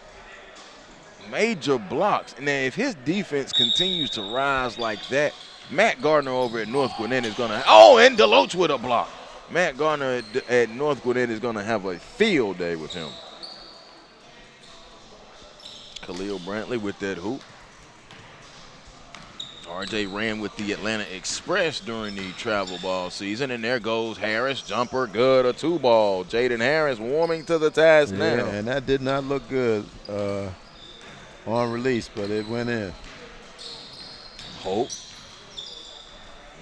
Major blocks. Now, if his defense continues to rise like that, Matt Gardner over at North Gwinnett is going to – oh, and Deloach with a block. Matt Gardner at North Gwinnett is going to have a field day with him. Khalil Brantley with that hoop. RJ ran with the Atlanta Express during the travel ball season, and there goes Harris. Jumper, good, a 2-ball. Jaden Harris warming to the task now. And that did not look good on release, but it went in. Holt.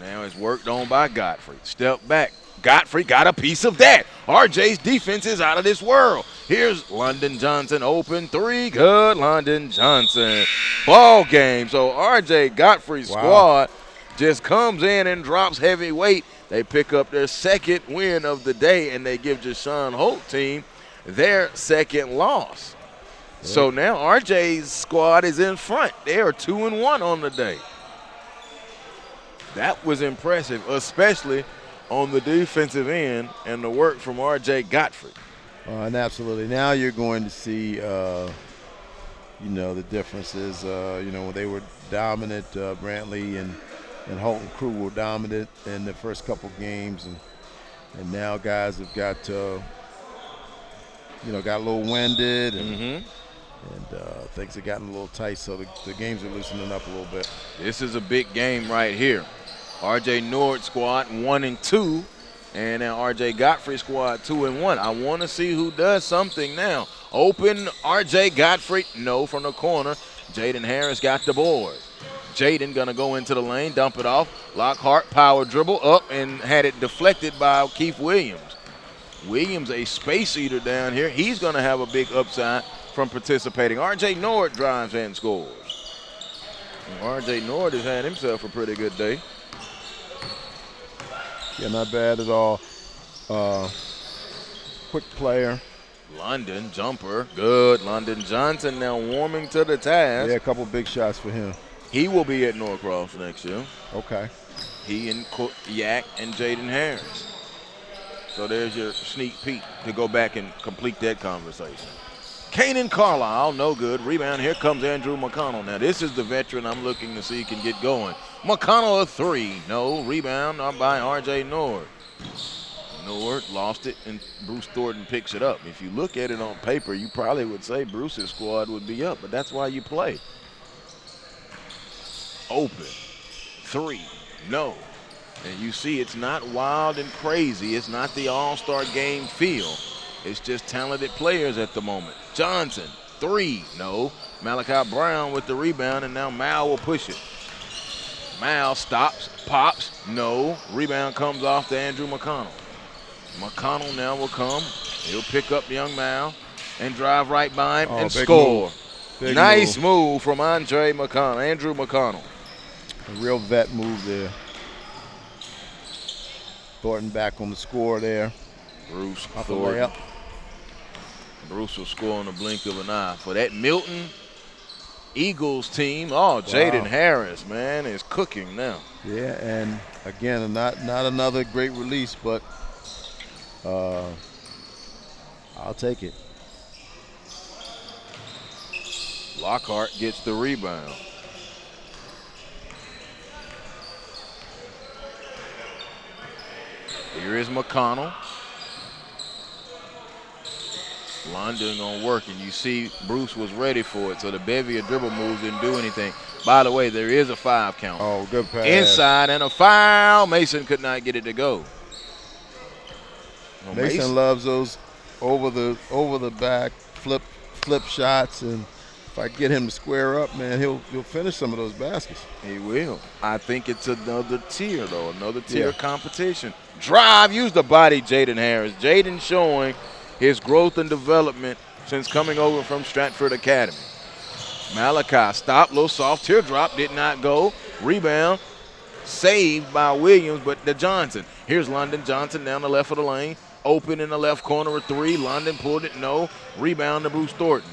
Now it's worked on by Gottfried. Step back. Gottfried got a piece of that. RJ's defense is out of this world. Here's London Johnson, open 3, good, London Johnson. Ball game. So RJ Gottfried's squad just comes in and drops heavy weight. They pick up their 2nd win of the day, and they give Jashawn Holt team their 2nd loss. Yeah. So now RJ's squad is in front. They are 2-1 on the day. That was impressive, especially on the defensive end and the work from RJ Gottfried. And absolutely. Now you're going to see, the differences. When they were dominant, Brantley and Holt and crew were dominant in the first couple games, and now guys have got got a little winded, and things have gotten a little tight, so the games are loosening up a little bit. This is a big game right here. RJ Nord squad 1-2, and now RJ Gottfried squad 2-1. I want to see who does something now. Open RJ Gottfried, no, from the corner. Jaden Harris got the board. Jaden gonna go into the lane, dump it off. Lockhart power dribble up and had it deflected by Keith Williams. Williams, a space eater down here. He's gonna have a big upside from participating. RJ Nord drives and scores. And RJ Nord has had himself a pretty good day. Yeah, not bad at all. Quick player, London, jumper, good. London Johnson now warming to the task. Yeah, a couple big shots for him. He will be at Norcross next year. Okay. He and Yak and Jaden Harris. So there's your sneak peek to go back and complete that conversation. Kanan Carlisle, no good. Rebound, here comes Andrew McConnell. Now this is the veteran I'm looking to see can get going. McConnell a three, no. Rebound by R.J. Nord. Nord lost it, and Bruce Thornton picks it up. If you look at it on paper, you probably would say Bruce's squad would be up, but that's why you play. Open, three, no. And you see it's not wild and crazy. It's not the all-star game feel. It's just talented players at the moment. Johnson, three, no. Malachi Brown with the rebound, and now Mal will push it. Mal stops, pops, no. Rebound comes off to Andrew McConnell. McConnell now will come. He'll pick up young Mal and drive right by him and score. Nice move from Andrew McConnell. A real vet move there. Thornton back on the score there. Bruce Thornton. Bruce will score in the blink of an eye. For that Milton Eagles team, Jaden Harris, man, is cooking now. Yeah, and again, not another great release, but I'll take it. Lockhart gets the rebound. Here is McConnell. London gonna work, and you see Bruce was ready for it, so the bevy of dribble moves didn't do anything. By the way, there is a 5 count. Oh, good pass. Inside and a foul. Mason could not get it to go. No, Mason loves those over the back flip shots, and if I get him to square up, man, he'll finish some of those baskets. He will. I think it's another tier though, another tier of competition. Drive, use the body, Jaden Harris. Jaden showing his growth and development since coming over from Stratford Academy. Malachi stop, little soft teardrop, did not go. Rebound, saved by Williams, but the Johnson. Here's London Johnson down the left of the lane. Open in the left corner, a three. London pulled it, no. Rebound to Bruce Thornton.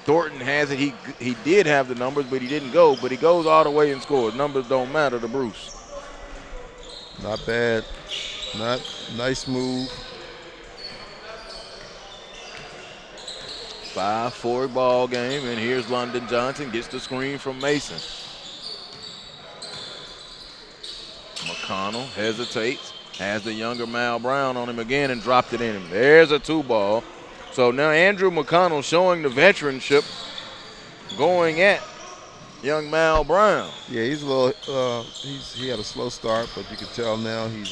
Thornton has it. He did have the numbers, but he didn't go. But he goes all the way and scores. Numbers don't matter to Bruce. Not bad. Nice move. 5-4 ball game, and here's London Johnson, gets the screen from Mason. McConnell hesitates, has the younger Mal Brown on him again and dropped it in him. There's a 2 ball. So now Andrew McConnell showing the veteranship going at young Mal Brown. Yeah, he's a little, he had a slow start, but you can tell now he's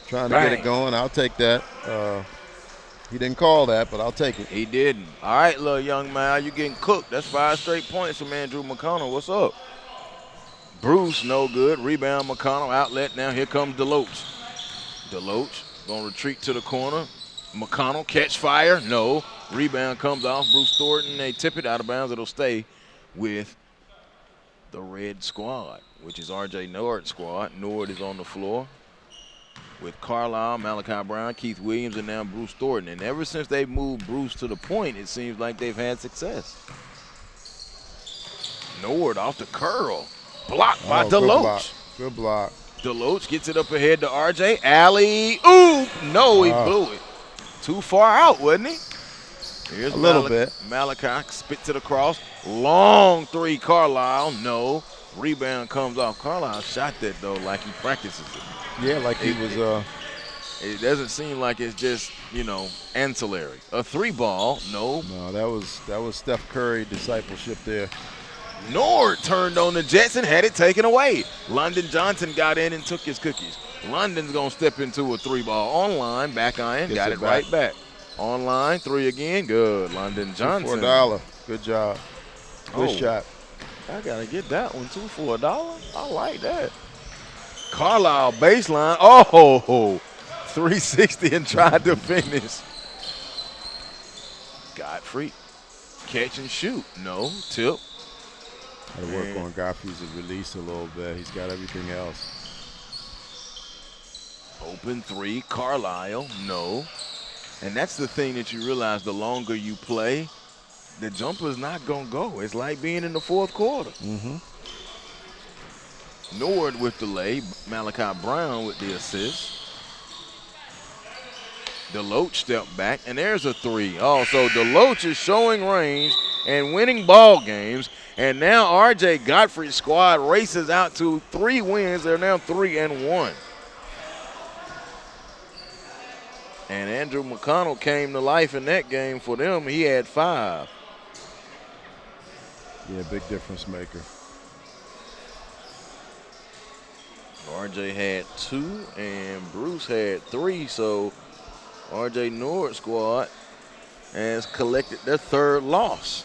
trying to get it going. I'll take that. He didn't call that, but I'll take it. He didn't. All right, little young Mal, you getting cooked. That's 5 straight points from Andrew McConnell. What's up? Bruce, no good. Rebound, McConnell, outlet. Now here comes Deloach. Deloach gonna retreat to the corner. McConnell, catch fire, no. Rebound comes off Bruce Thornton. They tip it out of bounds. It'll stay with the red squad, which is R.J. Nord's squad. Nord is on the floor with Carlisle, Malachi Brown, Keith Williams, and now Bruce Thornton. And ever since they've moved Bruce to the point, it seems like they've had success. Nord off the curl. Blocked by Deloach. Good block. Deloach gets it up ahead to R.J. Alley. Ooh, no, he blew it. Too far out, wasn't he? Here's a little bit. Malachi spits it across. Long 3, Carlisle. No. Rebound comes off. Carlisle shot that, though, like he practices it. Yeah, like he was. It doesn't seem like it's just, ancillary. A 3 ball, no. No, that was Steph Curry discipleship there. Nord turned on the Jets and had it taken away. London Johnson got in and took his cookies. London's going to step into a 3 ball. Online, back iron, got it right back. Online, 3 again, good. London Johnson. $4. Good job. Good shot. I got to get that one, too, for $1. I like that. Carlisle baseline. Oh, 360 and tried to finish. Gottfried, catch and shoot. No, tip. Got to work on Gottfried's release a little bit. He's got everything else. Open 3, Carlisle, no. And that's the thing that you realize the longer you play, the jumper's not going to go. It's like being in the fourth quarter. Mm-hmm. Nord with the lay. Malachi Brown with the assist. DeLoach stepped back, and there's a three. Oh, so DeLoach is showing range and winning ball games. And now R.J. Gottfried's squad races out to 3 wins. They're now 3-1. And Andrew McConnell came to life in that game for them. He had 5. Yeah, big difference maker. R.J. had 2, and Bruce had 3. So R.J. Nord squad has collected their 3rd loss.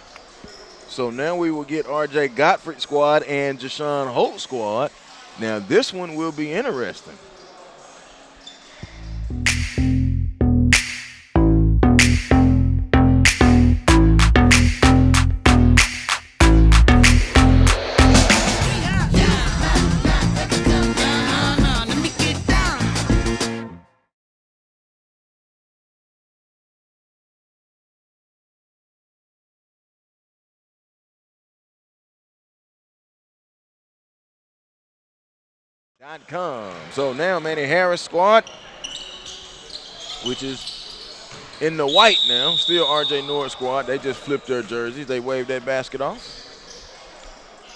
So now we will get R.J. Gottfried squad and Jashawn Holt squad. Now this one will be interesting. .com. So now Manny Harris squad, which is in the white now, still R.J. Nord squad. They just flipped their jerseys. They waved that basket off.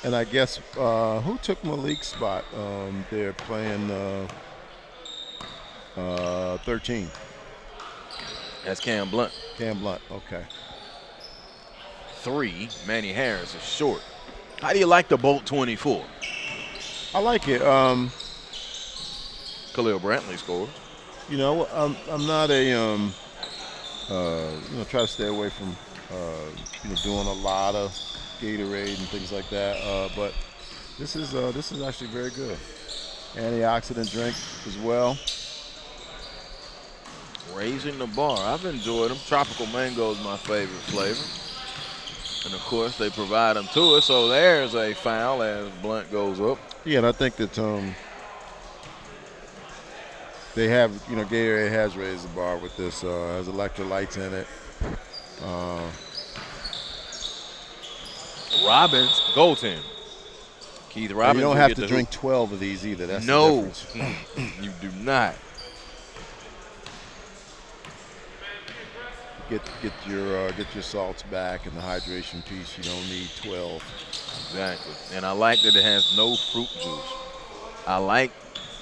And I guess who took Malik's spot? They're playing 13. That's Cam Blunt. Cam Blunt, okay. 3, Manny Harris is short. How do you like the Bolt 24? I like it. Khalil Brantley scores. You know, I'm not a try to stay away from doing a lot of Gatorade and things like that. But this is actually very good. Antioxidant drink as well. Raising the bar. I've enjoyed them. Tropical mango is my favorite flavor. And, of course, they provide them to us. So there's a foul as Blunt goes up. Yeah, and I think that they have, Gatorade has raised the bar with this. Has electrolytes in it. Robbins, goaltend. Keith Robbins. You don't have to drink 12 of these either. That's no, the difference. you do not. Get your salts back and the hydration piece. You don't need 12. Exactly. And I like that it has no fruit juice.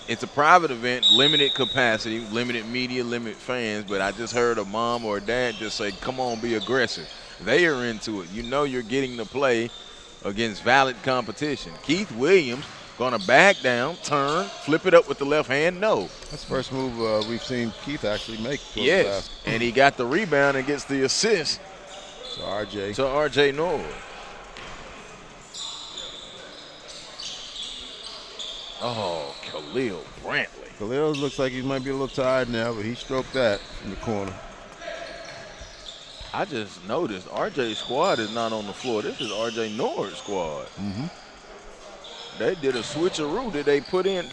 It's a private event, limited capacity, limited media, limited fans, but I just heard a mom or a dad just say, come on, be aggressive. They are into it. You know you're getting to play against valid competition. Keith Williams going to back down, turn, flip it up with the left hand, no. That's the first move we've seen Keith actually make. Yes, and he got the rebound and gets the assist to R.J. Nord. Oh, Khalil Brantley. Khalil looks like he might be a little tired now, but he stroked that from the corner. I just noticed RJ's squad is not on the floor. This is RJ Nord's squad. Mm-hmm. They did a switcheroo. Did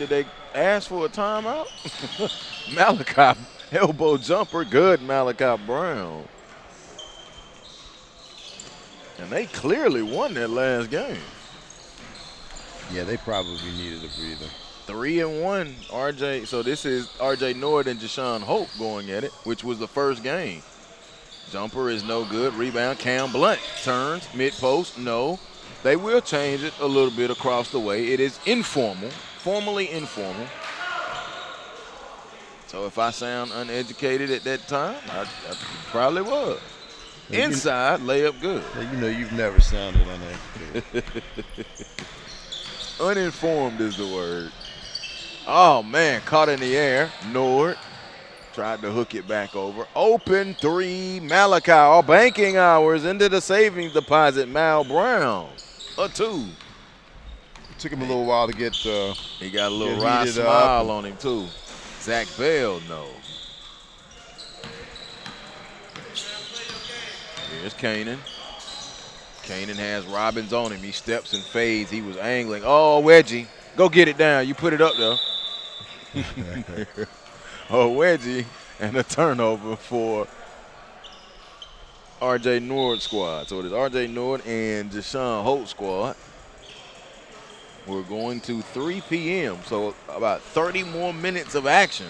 they ask for a timeout? Malachi, elbow jumper, good Malachi Brown. And they clearly won that last game. Yeah, they probably needed a breather. 3-1, RJ. So this is RJ Nord and Jashawn Holt going at it, which was the first game. Jumper is no good. Rebound, Cam Blunt turns, mid-post, no. They will change it a little bit across the way. It is informal, formally informal. So if I sound uneducated at that time, I probably was. Inside, layup good. You've never sounded uneducated. Uninformed is the word. Oh, man, caught in the air. Nord tried to hook it back over. Open 3, Malachi. All banking hours into the savings deposit. Mal Brown, a 2. It took him a little while to get. He got a little wry smile on him, too. Zach Bell, no. Here's Kanan. Kanan has Robbins on him. He steps and fades. He was angling. Oh, wedgie. Go get it down. You put it up, though. A wedgie and a turnover for R.J. Nord squad. So it is R.J. Nord and Deshaun Holt squad. We're going to 3 p.m., so about 30 more minutes of action.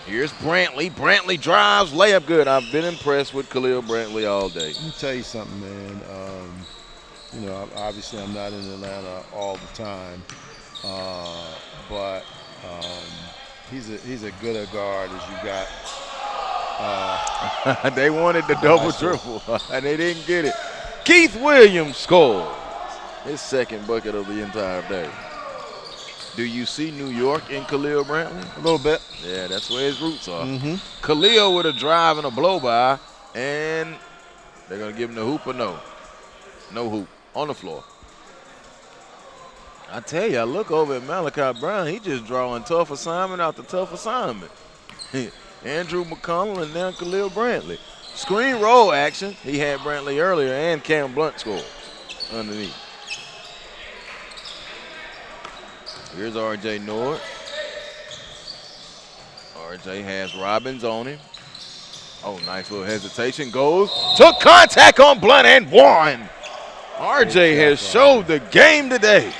Here's Brantley. Brantley drives, layup good. I've been impressed with Khalil Brantley all day. Let me tell you something, man. Obviously I'm not in Atlanta all the time, but he's a good a guard as you got. They wanted the double triple, and they didn't get it. Keith Williams scored his second bucket of the entire day. Do you see New York in Khalil Brantley? A little bit. Yeah, that's where his roots are. Mm-hmm. Khalil with a drive and a blow-by, and they're going to give him the hoop or no? No hoop. On the floor. I tell you, I look over at Malachi Brown. He just drawing tough assignment after tough assignment. Andrew McConnell and now Khalil Brantley. Screen roll action. He had Brantley earlier, and Cam Blunt scores underneath. Here's R.J. Nord. R.J. has Robbins on him. Oh, nice little hesitation. Goes, took contact on Blunt and won. R.J. has showed the game today.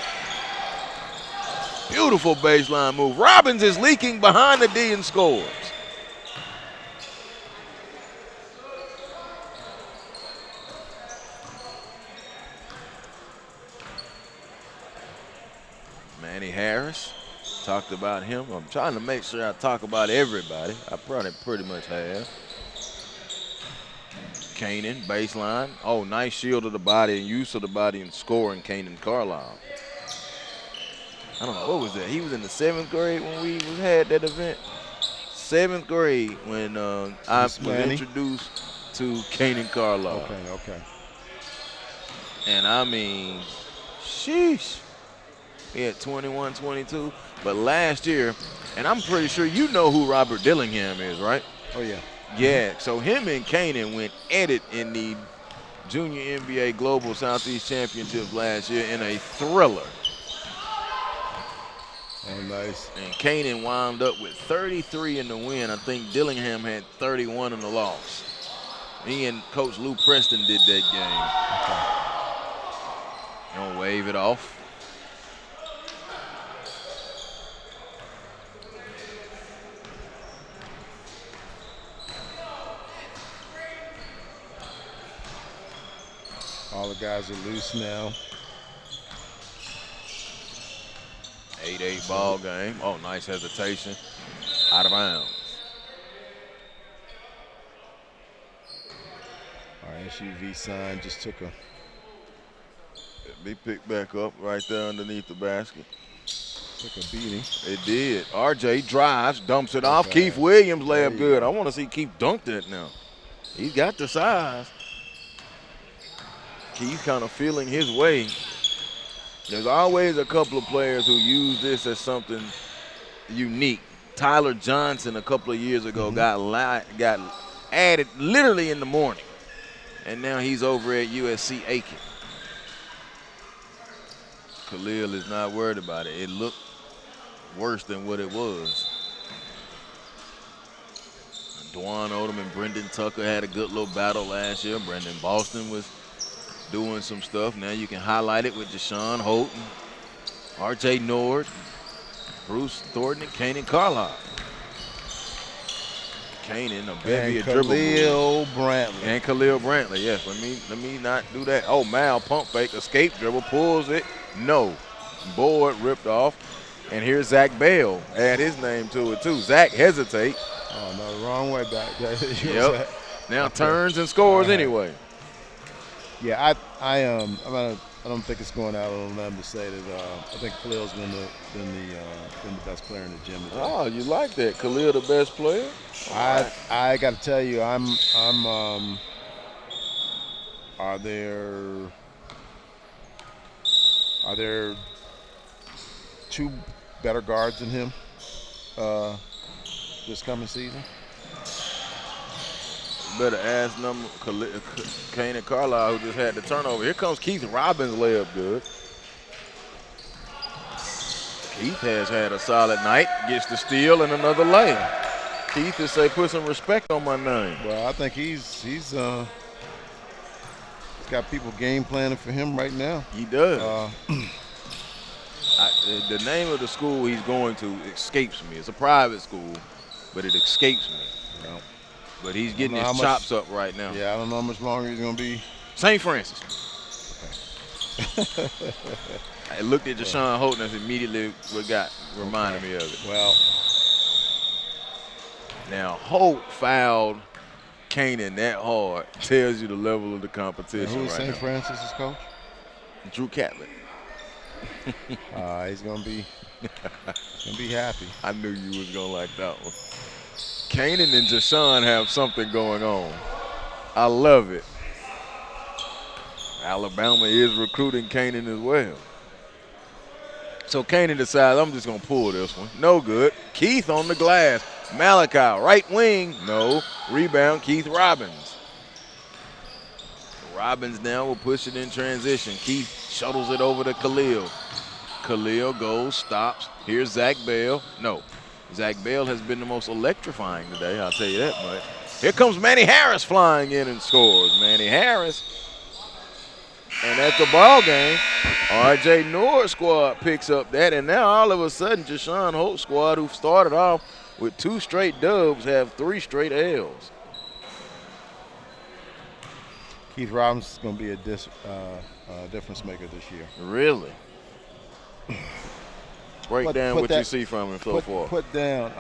Beautiful baseline move. Robbins is leaking behind the D and scores. Manny Harris, talked about him. I'm trying to make sure I talk about everybody. I probably pretty much have. Kanan, baseline. Oh, nice shield of the body and use of the body and scoring, Kanan Carlisle. I don't know, what was that? He was in the 7th grade when we had that event. 7th grade when I was introduced to Kanan Carlisle. Okay. And I mean, sheesh. He had 21, 22. But last year, and I'm pretty sure you know who Robert Dillingham is, right? Oh, yeah. Yeah, so him and Kanan went at it in the Junior NBA Global Southeast Championship last year in a thriller. Oh, nice. And Kanan wound up with 33 in the win. I think Dillingham had 31 in the loss. He and Coach Lou Preston did that game. Gonna wave it off. All the guys are loose now. 8-8 ball game. Oh, nice hesitation. Out of bounds. Our SUV sign just took a Be picked back up right there underneath the basket. beating. It did. RJ drives, dumps it off. Keith Williams layup good. I want to see Keith dunk that now. He's got the size. Keith kind of feeling his way. There's always a couple of players who use this as something unique. Tyler Johnson a couple of years ago got added literally in the morning. And now he's over at USC Aiken. Khalil is not worried about it. It looked worse than what it was. Dwan Odom and Brendan Tucker had a good little battle last year. Brendan Boston was doing some stuff. Now you can highlight it with Deshaun Holt, R.J. Nord, Bruce Thornton, and Kanan Carlisle. Kanan, a bevy of dribble Khalil Brantley. And Khalil Brantley, yes. Let me not do that. Oh, Mal, pump fake, escape dribble, pulls it. No. Board ripped off. And here's Zach Bell. Add his name to it, too. Zach hesitate. Oh, no, the wrong way back. Yep. Now turns and scores anyway. Yeah, I don't think it's going out on a limb to say that I think Khalil's been the best player in the gym today. Oh, you like that? Khalil the best player? I got to tell you, are there two better guards than him this coming season? Better ask number Kanan Carlisle, who just had the turnover. Here comes Keith Robbins layup good. Keith has had a solid night, gets the steal and another lay. Keith is say put some respect on my name. Well, I think he's got people game planning for him right now. He does. Uh, The name of the school he's going to escapes me. It's a private school, but it escapes me. well, But he's getting know his how much- chops up right now. yeah, I don't know how much longer he's gonna be. St. Francis. I looked at Deshaun Holton and immediately reminded me of it. Well, Now, Holt fouled Kanan that hard. Tells you the level of the competition who's right St. now. Francis's coach? Drew Catlett. He's gonna be happy. I knew you was going to like that one. Kanan and Deshaun have something going on. I love it. Alabama is recruiting Kanan as well. So Kanan decides, I'm just going to pull this one. No good. Keith on the glass. Malachi, right wing. No. Rebound, Keith Robbins. Robbins now will push it in transition. Keith shuttles it over to Khalil. Khalil goes, stops. Here's Zach Bell. No. Zach Bell has been the most electrifying today, I'll tell you that much. Here comes Manny Harris flying in and scores. Manny Harris. And that's the ball game. R.J. Nord's squad picks up that, and now all of a sudden, Deshaun Holt's squad, who started off with 2 straight dubs, have 3 straight L's. Keith Robbins is going to be a difference maker this year. Really? Break down put what you see from him so far. Put down.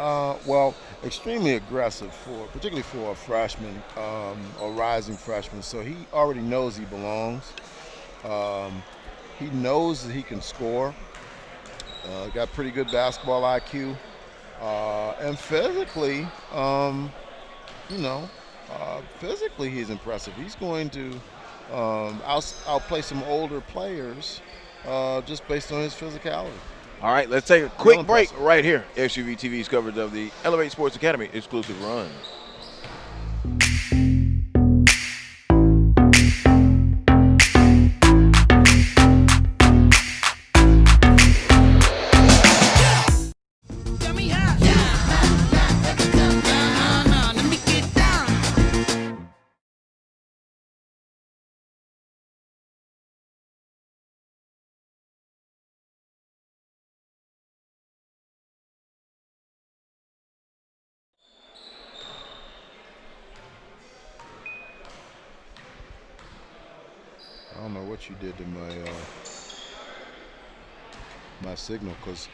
Well, extremely aggressive particularly for a freshman, a rising freshman. So he already knows he belongs. He knows that he can score. Got pretty good basketball IQ, and physically, physically he's impressive. He's going to outplay some older players just based on his physicality. All right, let's take a quick break right here. SUV TV's coverage of the Elevate Sports Academy exclusive run. I don't know what you did to my signal, because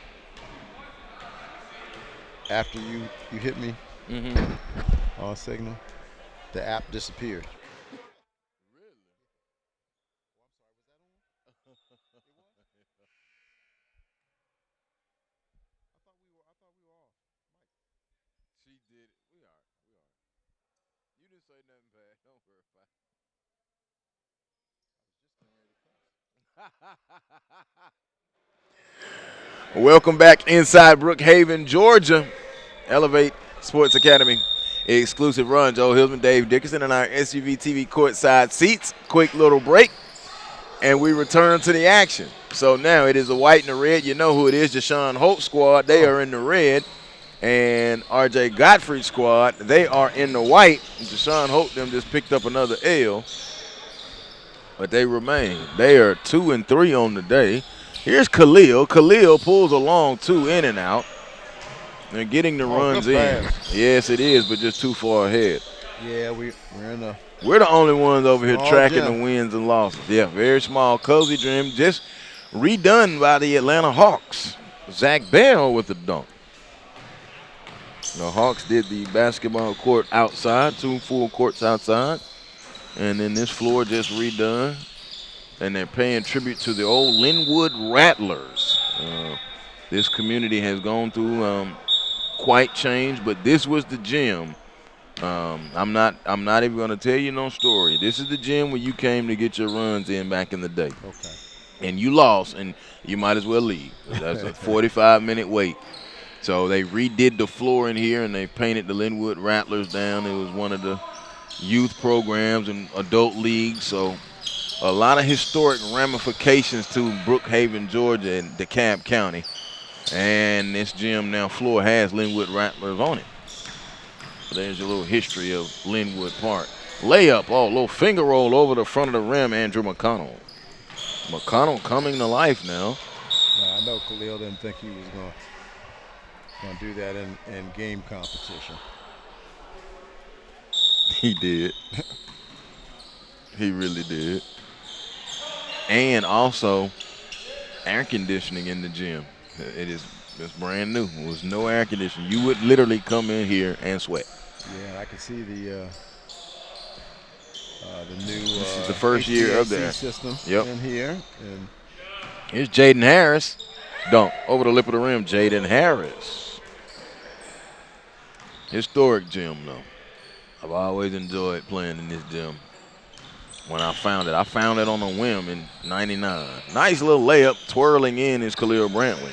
after you hit me on signal, the app disappeared. She did it. We are. You didn't say nothing bad. Don't worry about it. Welcome back inside Brookhaven, Georgia. Elevate Sports Academy exclusive run. Joe Hillsman, Dave Dickerson, and our SUV TV courtside seats. Quick little break, and we return to the action. So now it is the white and the red. You know who it is, Deshaun Holt squad. They are in the red. And R.J. Gottfried squad, they are in the white. Deshaun Holt them just picked up another L, but they remain. They are 2 and 3 on the day. Here's Khalil. Khalil pulls a long 2 in and out. They're getting the runs in. Pass. Yes, it is, but just too far ahead. Yeah, we're in a We're the only ones over here small tracking gym. the wins and losses. Yeah, very small, cozy dream, just redone by the Atlanta Hawks. Zach Bell with the dunk. The Hawks did the basketball court outside, 2 full courts outside. And then this floor just redone. And they're paying tribute to the old Linwood Rattlers. This community has gone through quite change, but this was the gym. I'm not even going to tell you no story. This is the gym where you came to get your runs in back in the day. okay. And you lost, and you might as well leave. That's a 45-minute wait. So they redid the floor in here, and they painted the Linwood Rattlers down. It was one of the youth programs and adult leagues. So a lot of historic ramifications to Brookhaven, Georgia, and DeKalb County. And this gym now floor has Linwood Rattlers on it. There's your little history of Linwood Park. Layup, little finger roll over the front of the rim, Andrew McConnell. McConnell coming to life now. I know Khalil didn't think he was going to do that in game competition. He did. He really did. And also, air conditioning in the gym. It's brand new. There was no air conditioning. You would literally come in here and sweat. Yeah, I can see the new this is the first year of the system in here. And here's Jaden Harris. Dunk over the lip of the rim. Jaden Harris. Historic gym, though. I've always enjoyed playing in this gym. When I found it on a whim in '99. Nice little layup. Twirling in is Khalil Brantley.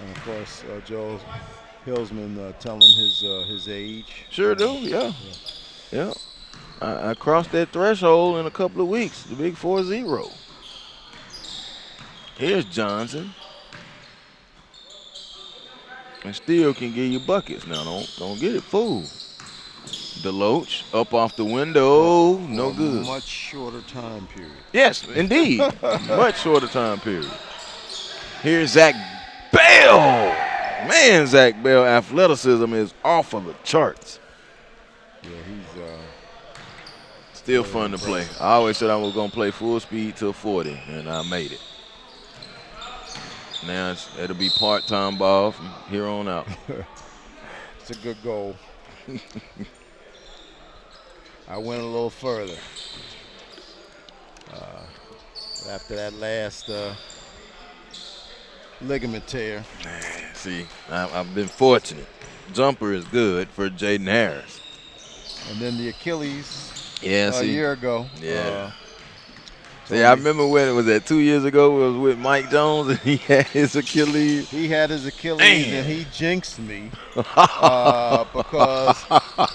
And of course, Joe Hillsman telling his age. Sure do, yeah. I crossed that threshold in a couple of weeks. The big 4-0. Here's Johnson. And still can give you buckets. Now don't get it fooled. Deloach up off the window, no good. Much shorter time period. Yes, indeed, much shorter time period. Here's Zach Bell. Man, Zach Bell athleticism is off of the charts. Yeah, he's still fun to play. I always said I was gonna play full speed till 40, and I made it. Now it'll be part-time ball from here on out. It's a good goal. I went a little further. After that last ligament tear. See, I've been fortunate. Jumper is good for Jaden Harris. And then the Achilles a year ago. Yeah. See, I remember when it was 2 years ago. It was with Mike Jones, and he had his Achilles. He had his Achilles, and he jinxed me because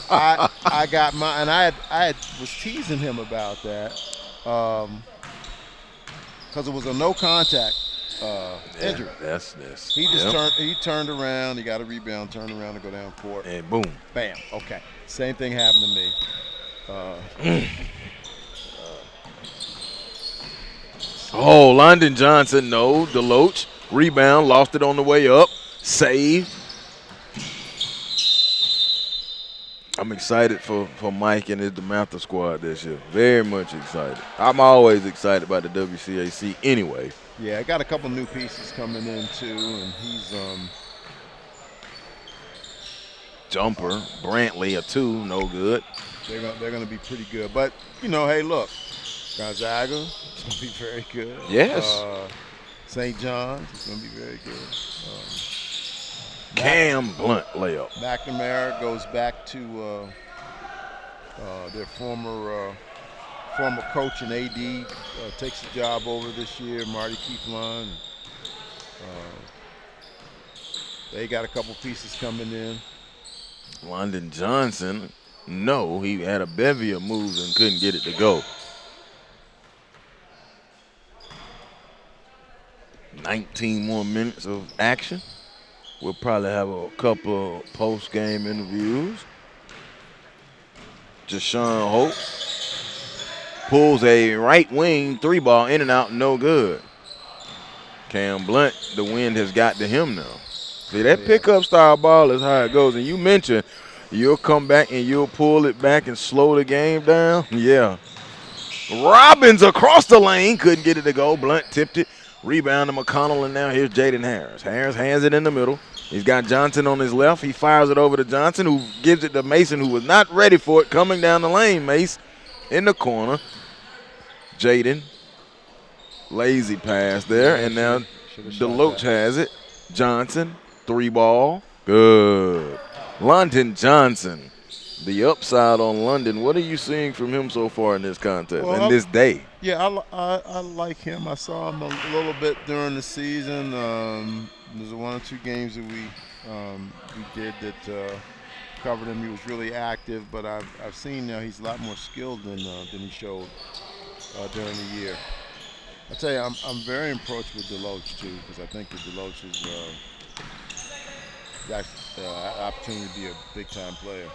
I got my, and I was teasing him about that because it was a no contact injury. That's He just turned around. He got a rebound, turned around to go down court, and boom, bam. Okay, same thing happened to me. London Johnson, no. Deloach, rebound, lost it on the way up. Save. I'm excited for Mike and his DeMatha squad this year. Very much excited. I'm always excited about the WCAC anyway. Yeah, I got a couple new pieces coming in too, and he's Jumper, Brantley, a 2, no good. They're gonna be pretty good. But hey, look. Gonzaga is going to be very good. Yes. St. John's is going to be very good. Cam Blunt layup. McNamara goes back to their former coach and AD. Takes the job over this year, Marty Keeflon. They got a couple pieces coming in. London Johnson, no. He had a bevy of moves and couldn't get it to go. 19 more minutes of action. We'll probably have a couple of post-game interviews. Jashawn Hope pulls a right wing 3-ball in and out, no good. Cam Blunt, the wind has got to him now. See, that pickup style ball is how it goes. And you mentioned you'll come back and you'll pull it back and slow the game down. Yeah. Robbins across the lane, couldn't get it to go. Blunt tipped it. Rebound to McConnell, and now here's Jaden Harris. Harris hands it in the middle. He's got Johnson on his left. He fires it over to Johnson, who gives it to Mason, who was not ready for it, coming down the lane. Mace in the corner. Jaden, lazy pass there, and now Deloach has it. Johnson, 3-ball, good. London Johnson, the upside on London. What are you seeing from him so far in this contest and this day? Yeah, I like him. I saw him a little bit during the season. There's 1 or 2 games that we did that covered him. He was really active, but I've seen now he's a lot more skilled than he showed during the year. I tell you, I'm very impressed with Deloach too because I think that Deloach is got opportunity to be a big time player.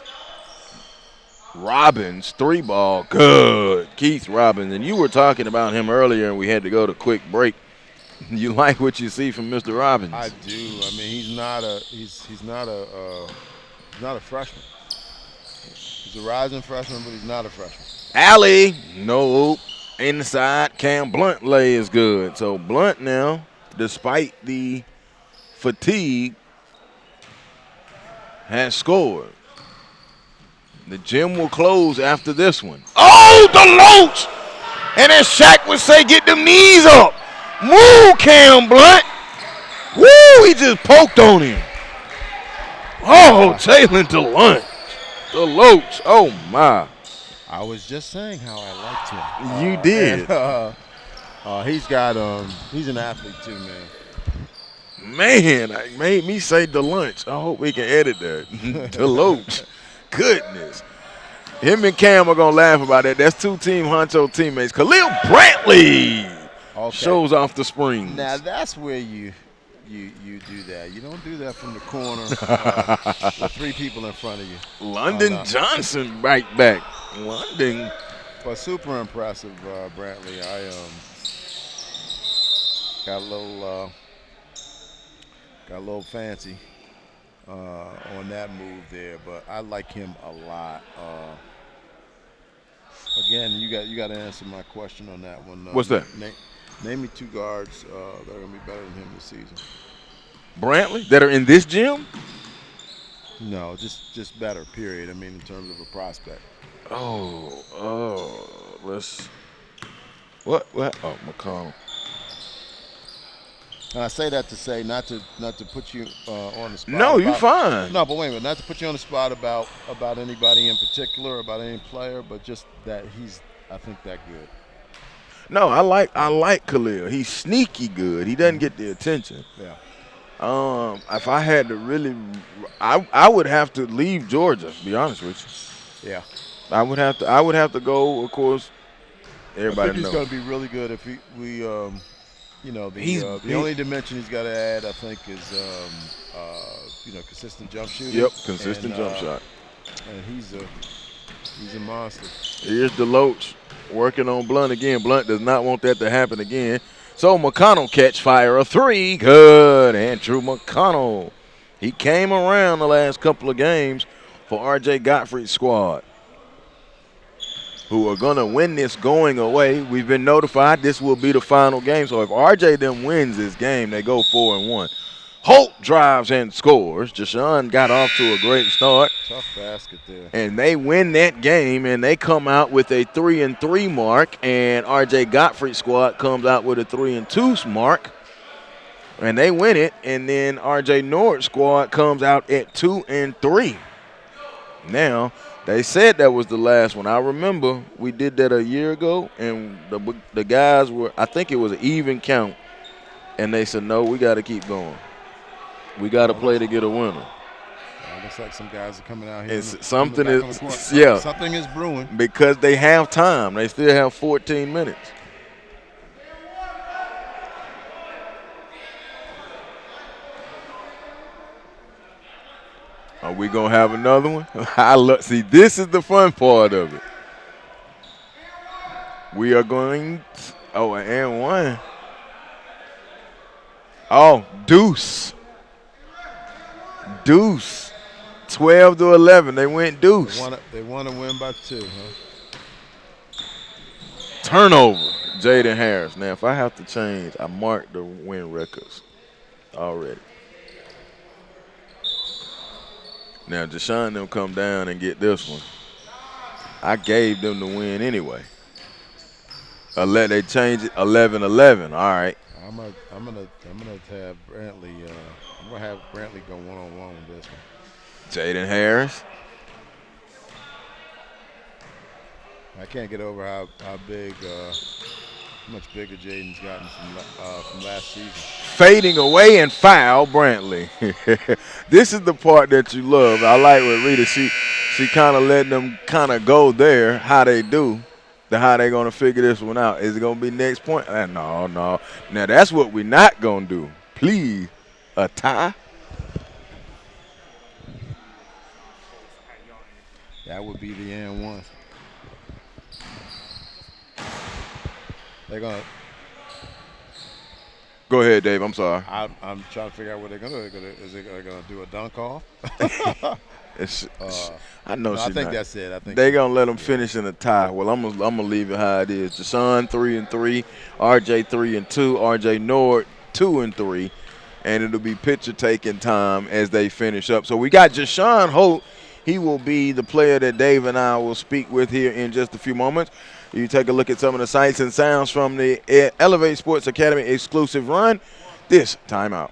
Robbins, three ball, good. Keith Robbins, and you were talking about him earlier, and we had to go to quick break. You like what you see from Mr. I Robbins? do. I mean, he's not a freshman. He's a rising freshman, but he's not a freshman. Alley, no. Inside, Cam Blunt lay is good. So Blunt now, despite the fatigue, has scored. The gym will close after this one. Oh, the Loach! And as Shaq would say, get them knees up. Move, Cam Blunt. Woo, he just poked on him. Oh, Jalen DeLunt. The Loach. Oh, my. I was just saying how I liked him. You did. And, he's an athlete too, man. Man, I made me say DeLunch. I hope we can edit that. DeLoach. Goodness. Him and Cam are going to laugh about that. That's two Team Honcho teammates. Khalil Brantley shows off the springs. Now that's where you do that. You don't do that from the corner with three people in front of you. London Johnson right back. London. But super impressive, Brantley. I got a little fancy on that move there, but I like him a lot. Again, you got to answer my question on that one. What's that? Name me two guards that are gonna be better than him this season. Brantley that are in this gym? No, just better. Period. I mean, in terms of a prospect. Let's. What? Oh, McConnell. And I say that to say not to put you on the spot. No, you're fine. No, but wait a minute, not to put you on the spot about anybody in particular, about any player, but just that I think that good. No, I like Khalil. He's sneaky good. He doesn't get the attention. Yeah. If I had to really, I would have to leave Georgia. To be honest with you. Yeah. I would have to go. Of course, everybody I think knows. He's going to be really good if the only dimension he's got to add, I think, is consistent jump shooting. Yep, consistent jump shot. And he's a monster. Here's DeLoach working on Blunt again. Blunt does not want that to happen again. So McConnell catch fire a three. Good. Andrew McConnell. He came around the last couple of games for R.J. Gottfried's squad, who are going to win this going away. We've been notified this will be the final game. So if R.J. then wins this game, they go 4-1. Holt drives and scores. Jashawn got off to a great start. Tough basket there. And they win that game, and they come out with a 3-3 mark, and R.J. Gottfried's squad comes out with a 3-2 mark, and they win it. And then R.J. Nord's squad comes out at 2-3. Now, they said that was the last one. I remember we did that a year ago, and the guys were, I think it was an even count, and they said, no, we got to keep going. We got to play to get a winner. Looks like some guys are coming out here. Something is brewing. Because they have time. They still have 14 minutes. Are we going to have another one? See, this is the fun part of it. We are going – and one. Oh, deuce. 12-11. They went deuce. They want to win by 2, huh? Turnover, Jaden Harris. Now, if I have to change, I marked the win records already. Now, Jashawn them come down and get this one. I gave them the win anyway. They change it 11-11. All right. I'm gonna have Brantley. I'm gonna have Brantley go 1-on-1 with this one. Jaden Harris. I can't get over how much bigger Jaden's gotten from last season. Fading away and foul, Brantley. This is the part that you love. I like what Rita, she kind of letting them kind of go there, how they do. How they gonna figure this one out? Is it gonna be next point? No, no. Now that's what we're not gonna do. Please, a tie. That would be the end one. They're gonna. Go ahead, Dave. I'm sorry. I'm trying to figure out what they're gonna do. Is it gonna do a dunk off? It's, uh, I know no, I she think not. that's it. I think They gonna let them finish in a tie. Well, I'm gonna leave it how it is. Deshaun 3-3, RJ 3-2, RJ Nord 2-3, and it'll be picture taking time as they finish up. So we got Jashawn Holt. He will be the player that Dave and I will speak with here in just a few moments. You take a look at some of the sights and sounds from the Elevate Sports Academy exclusive run. This timeout.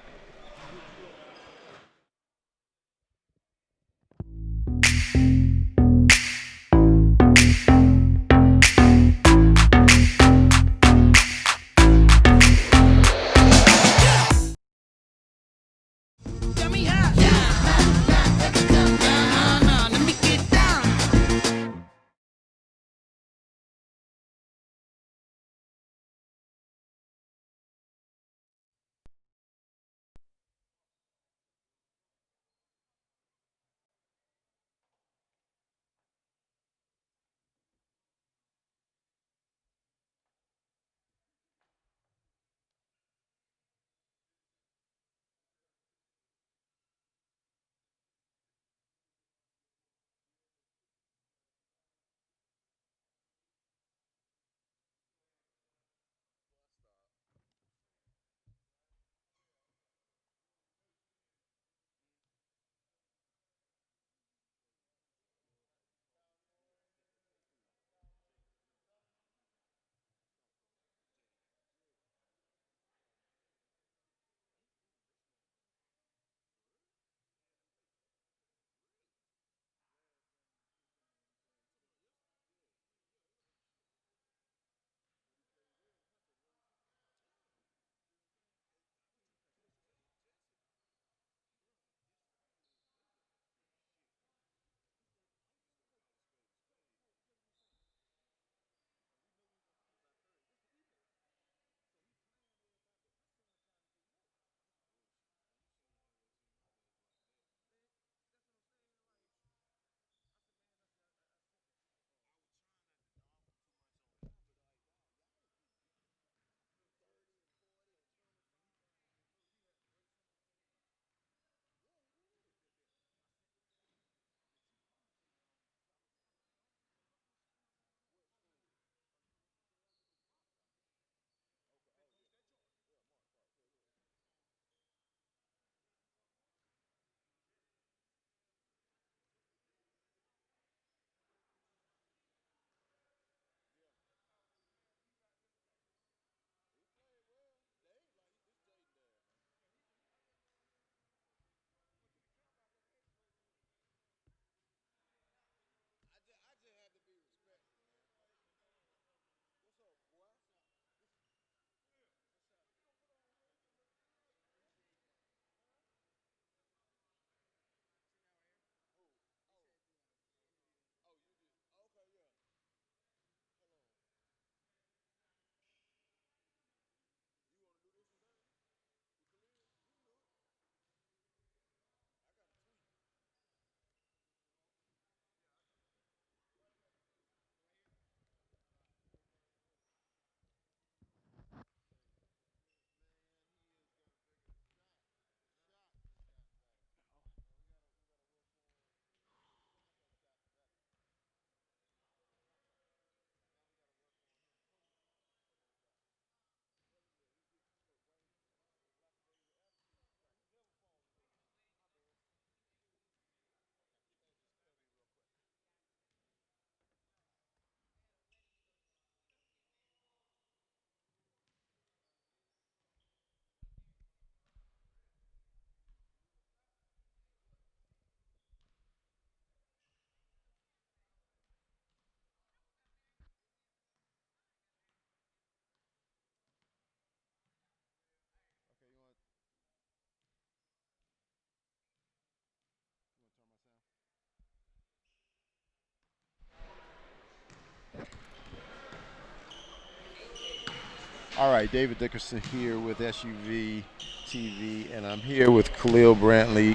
All right, David Dickerson here with SUV TV, and I'm here with Khalil Brantley.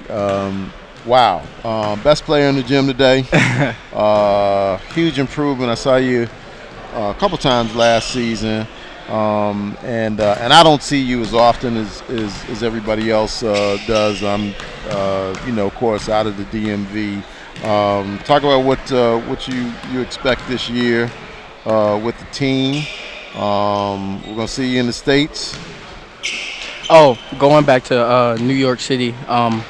Wow, best player in the gym today. Huge improvement. I saw you a couple times last season, and I don't see you as often as everybody else does. I'm, of course, out of the DMV. Talk about what you expect this year with the team. We're gonna see you in the States. Oh, going back to New York City, I'm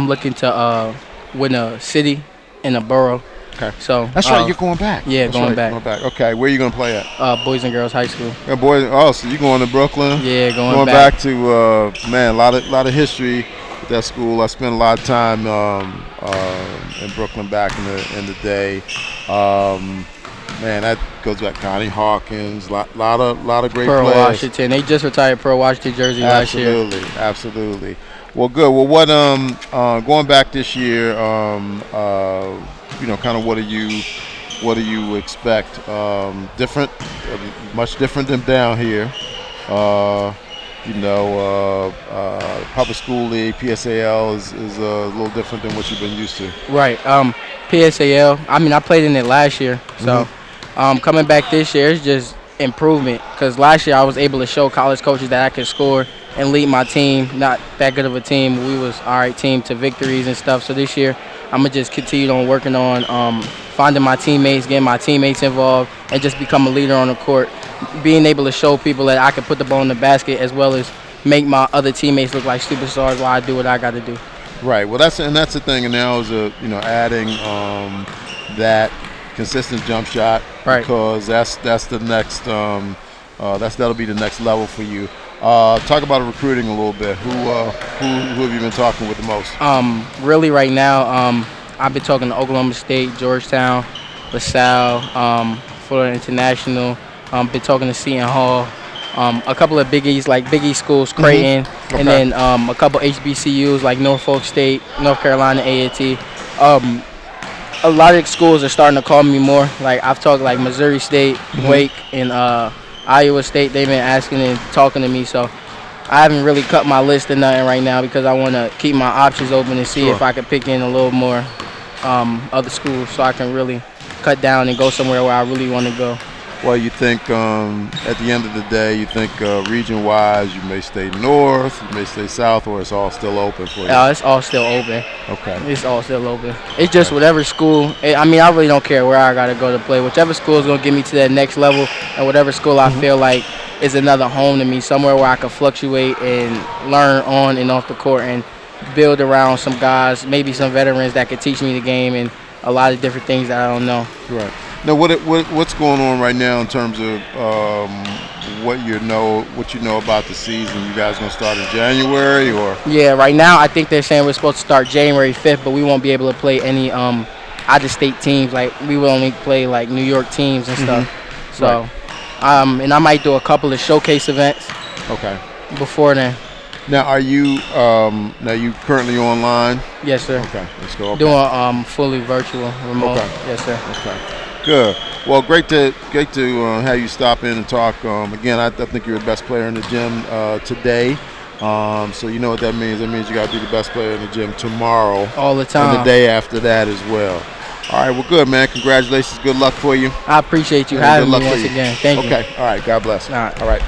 looking to win a city and a borough. Okay. So That's right. You're going back. Yeah, That's going right, back. Going back. Okay. Where are you gonna play at? Boys and Girls High School. Yeah, boys. Oh, so you're going to Brooklyn? Yeah, going back to man, a lot of history with that school. I spent a lot of time in Brooklyn back in the day. Man, that goes back. Connie Hawkins, lot of great Pearl players. Washington. They just retired Pearl Washington jersey last year. Absolutely. Well, good. Well, what going back this year, kind of what do you expect? Different, much different than down here. Public school league, PSAL is a little different than what you've been used to. Right. PSAL. I mean, I played in it last year, so coming back this year is just improvement. Because last year I was able to show college coaches that I could score and lead my team. Not that good of a team. We was all right team to victories and stuff. So this year I'm gonna just continue on working on finding my teammates, getting my teammates involved, and just become a leader on the court. Being able to show people that I can put the ball in the basket as well as make my other teammates look like superstars while I do what I got to do. Right. Well, that's the thing, and now is adding that consistent jump shot, right? Because that's the next that'll be the next level for you. Talk about recruiting a little bit. Who have you been talking with the most? Really right now, I've been talking to Oklahoma State, Georgetown, LaSalle, Florida International. Been talking to Seton Hall. A couple of biggies like Big East schools, Creighton, Okay. and then a couple HBCUs like Norfolk State, North Carolina A&T. A lot of schools are starting to call me more. Like I've talked like Missouri State, Wake, and Iowa State. They've been asking and talking to me, so I haven't really cut my list of nothing right now because I want to keep my options open and see if I can pick in a little more other schools so I can really cut down and go somewhere where I really want to go. Well, you think at the end of the day, you think region-wise, you may stay north, you may stay south, or it's all still open for you? It's all still open. Okay. It's all still open. It's just whatever school. I mean, I really don't care where I got to go to play. Whichever school is going to get me to that next level, and whatever school I feel like is another home to me, somewhere where I can fluctuate and learn on and off the court and build around some guys, maybe some veterans that could teach me the game and a lot of different things that I don't know. Right. Now, what's going on right now in terms of what you know about the season? You guys gonna start in January or? Yeah, right now I think they're saying we're supposed to start January 5th, but we won't be able to play any out-of-state teams. Like we will only play like New York teams and stuff. So, right. And I might do a couple of showcase events. Okay. Before then. Now, are you currently online? Yes, sir. Okay, let's go. Okay. Doing fully virtual, remote. Okay. Yes, sir. Okay. Good. Well, great to have you stop in and talk. Again, I think you're the best player in the gym today. So you know what that means. That means you got to be the best player in the gym tomorrow. All the time. And the day after that as well. All right. Well, good, man. Congratulations. Good luck for you. I appreciate you having me once again. Thank you. Okay. All right. God bless. All right. All right.